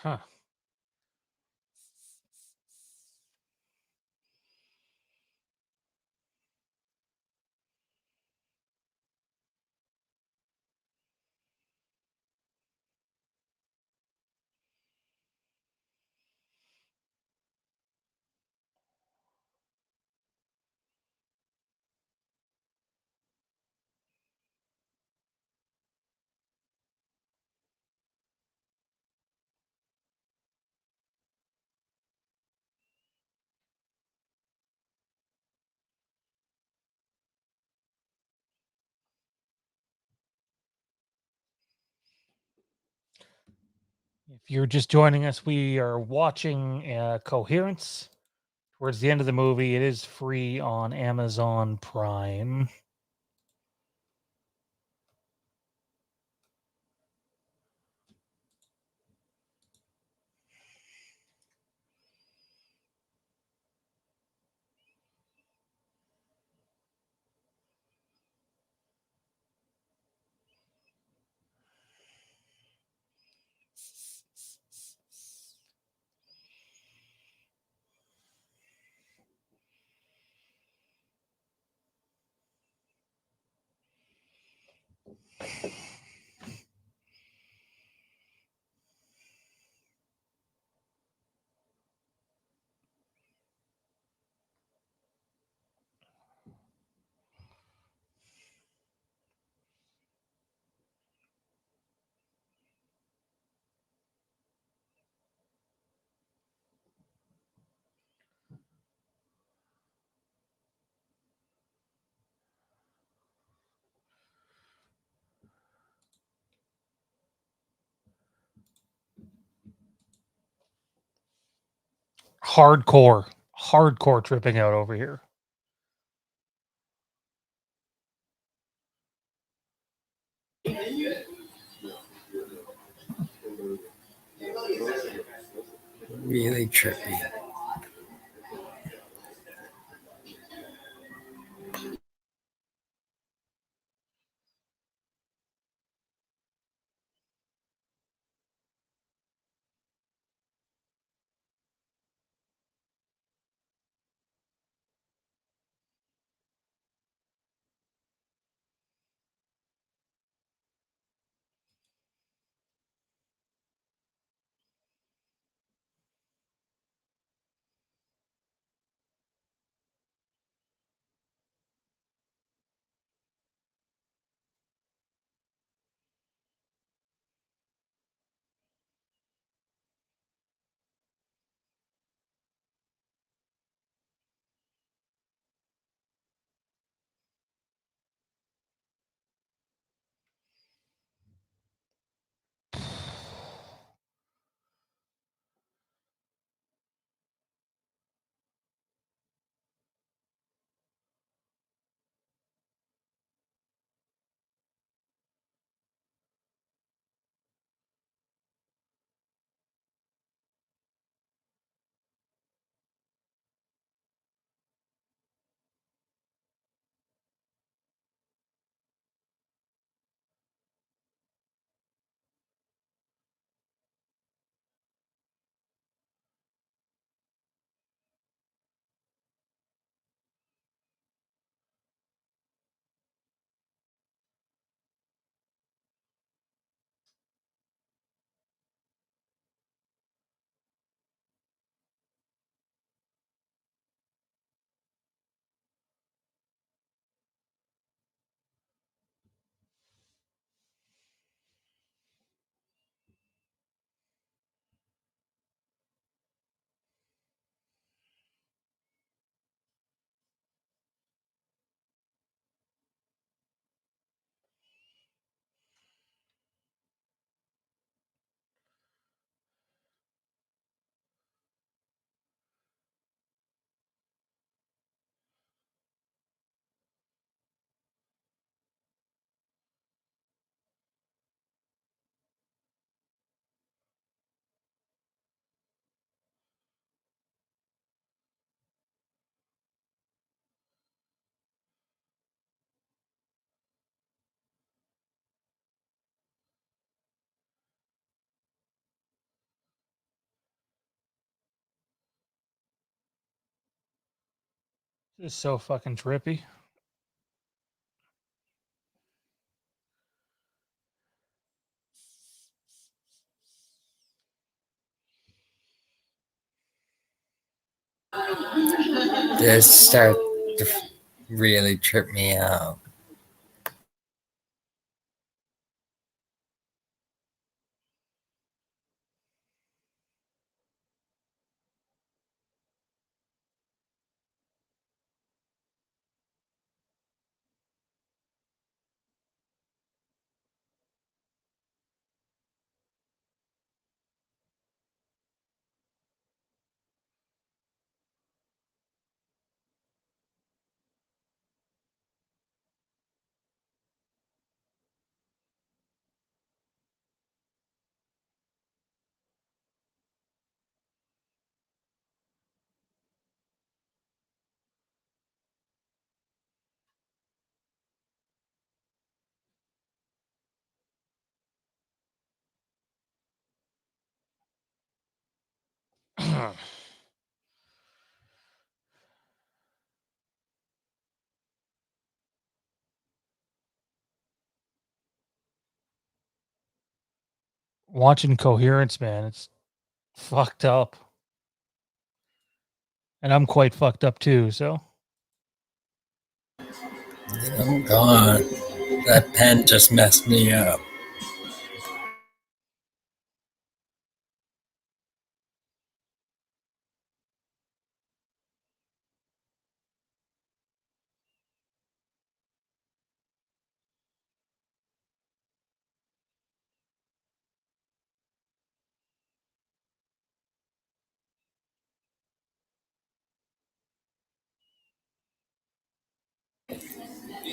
Huh. If you're just joining us, we are watching Coherence. Towards the end of the movie, it is free on Amazon Prime. Hardcore tripping out over here. Really trippy. This is so fucking trippy. This start to really trip me out. Watching Coherence, man, it's fucked up. And I'm quite fucked up too, so. Oh God, that pen just messed me up.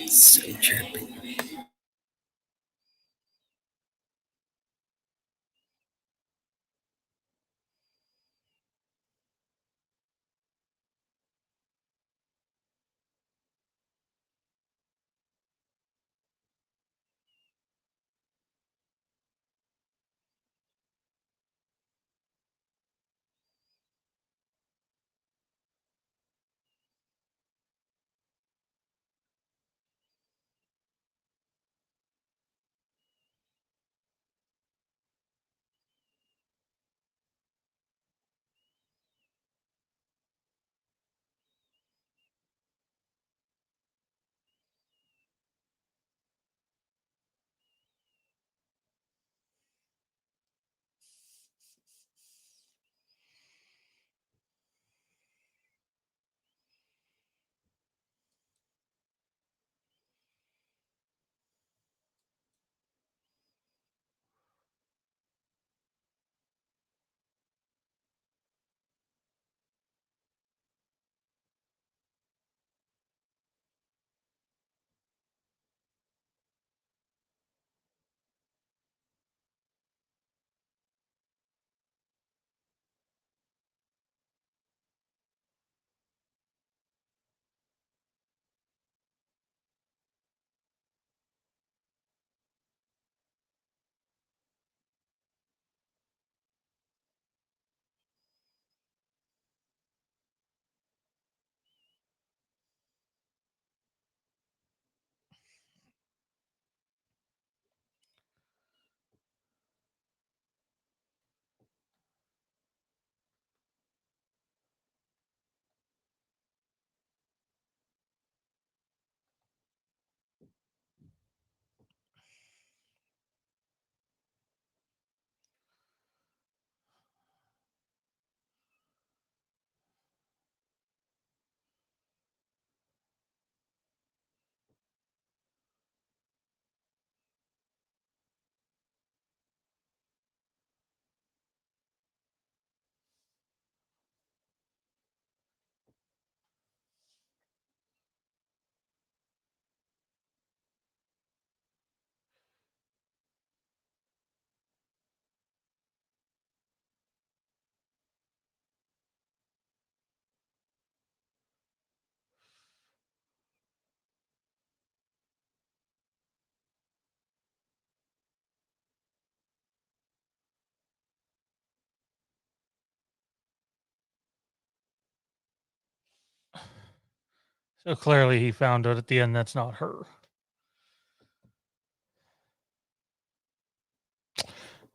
So trippy. So clearly he found out at the end that's not her.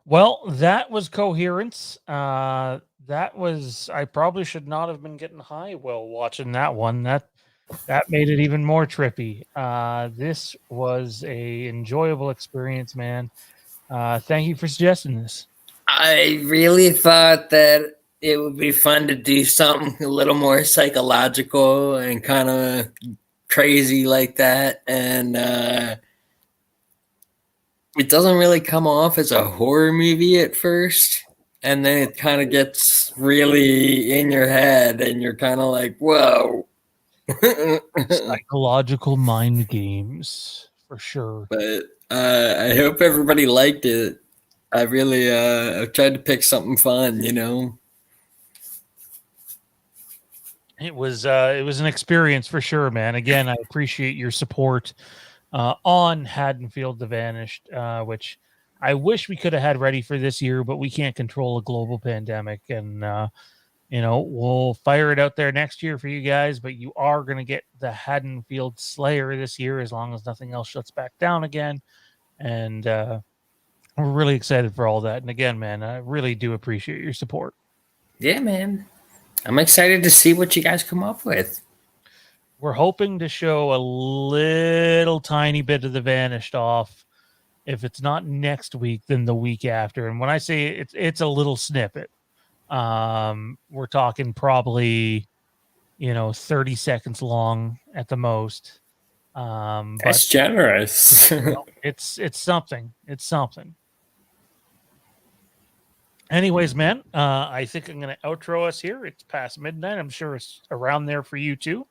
Well, that was Coherence. That was, I probably should not have been getting high while watching that one. That made it even more trippy. This was a enjoyable experience, man. Thank you for suggesting this. I really thought that it would be fun to do something a little more psychological and kind of crazy like that. And it doesn't really come off as a horror movie at first. And then it kind of gets really in your head, and you're kind of like, whoa. Psychological mind games, for sure. But I hope everybody liked it. I really I've tried to pick something fun, you know. It was an experience for sure, man. Again, I appreciate your support on Haddonfield the Vanished, which I wish we could have had ready for this year, but we can't control a global pandemic. And, we'll fire it out there next year for you guys, but you are going to get the Haddonfield Slayer this year as long as nothing else shuts back down again. And we're really excited for all that. And again, man, I really do appreciate your support. Yeah, man. I'm excited to see what you guys come up with. We're hoping to show a little tiny bit of the Vanished off. If it's not next week, then the week after. And when I say it's a little snippet, we're talking probably, 30 seconds long at the most. That's generous. It's something. It's something. Anyways, man, I think I'm going to outro us here. It's past midnight. I'm sure it's around there for you too.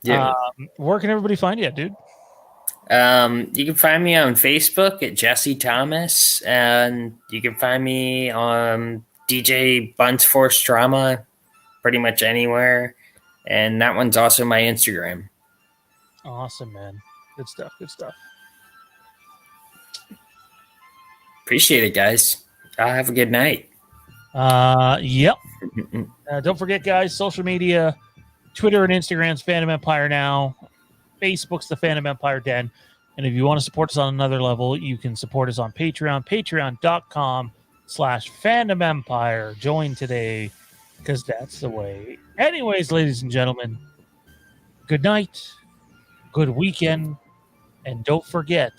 Yeah. Where can everybody find you, dude? You can find me on Facebook at Jesse Thomas, and you can find me on DJ Buns Force Drama, pretty much anywhere. And that one's also my Instagram. Awesome, man. Good stuff. Good stuff. Appreciate it, guys. Have a good night. Yep. Don't forget, guys, social media, Twitter and Instagram's Fandom Empire now. Facebook's the Fandom Empire Den. And if you want to support us on another level, you can support us on Patreon, patreon.com/Fandom Empire. Join today, because that's the way. Anyways, ladies and gentlemen, good night, good weekend, and don't forget,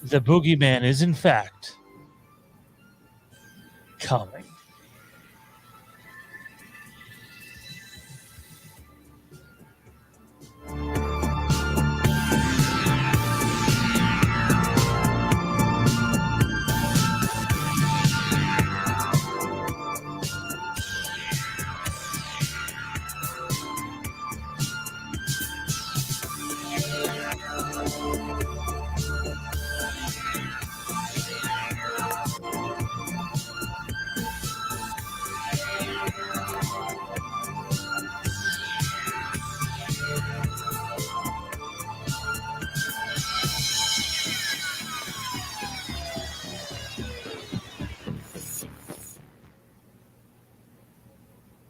the boogeyman is in fact coming.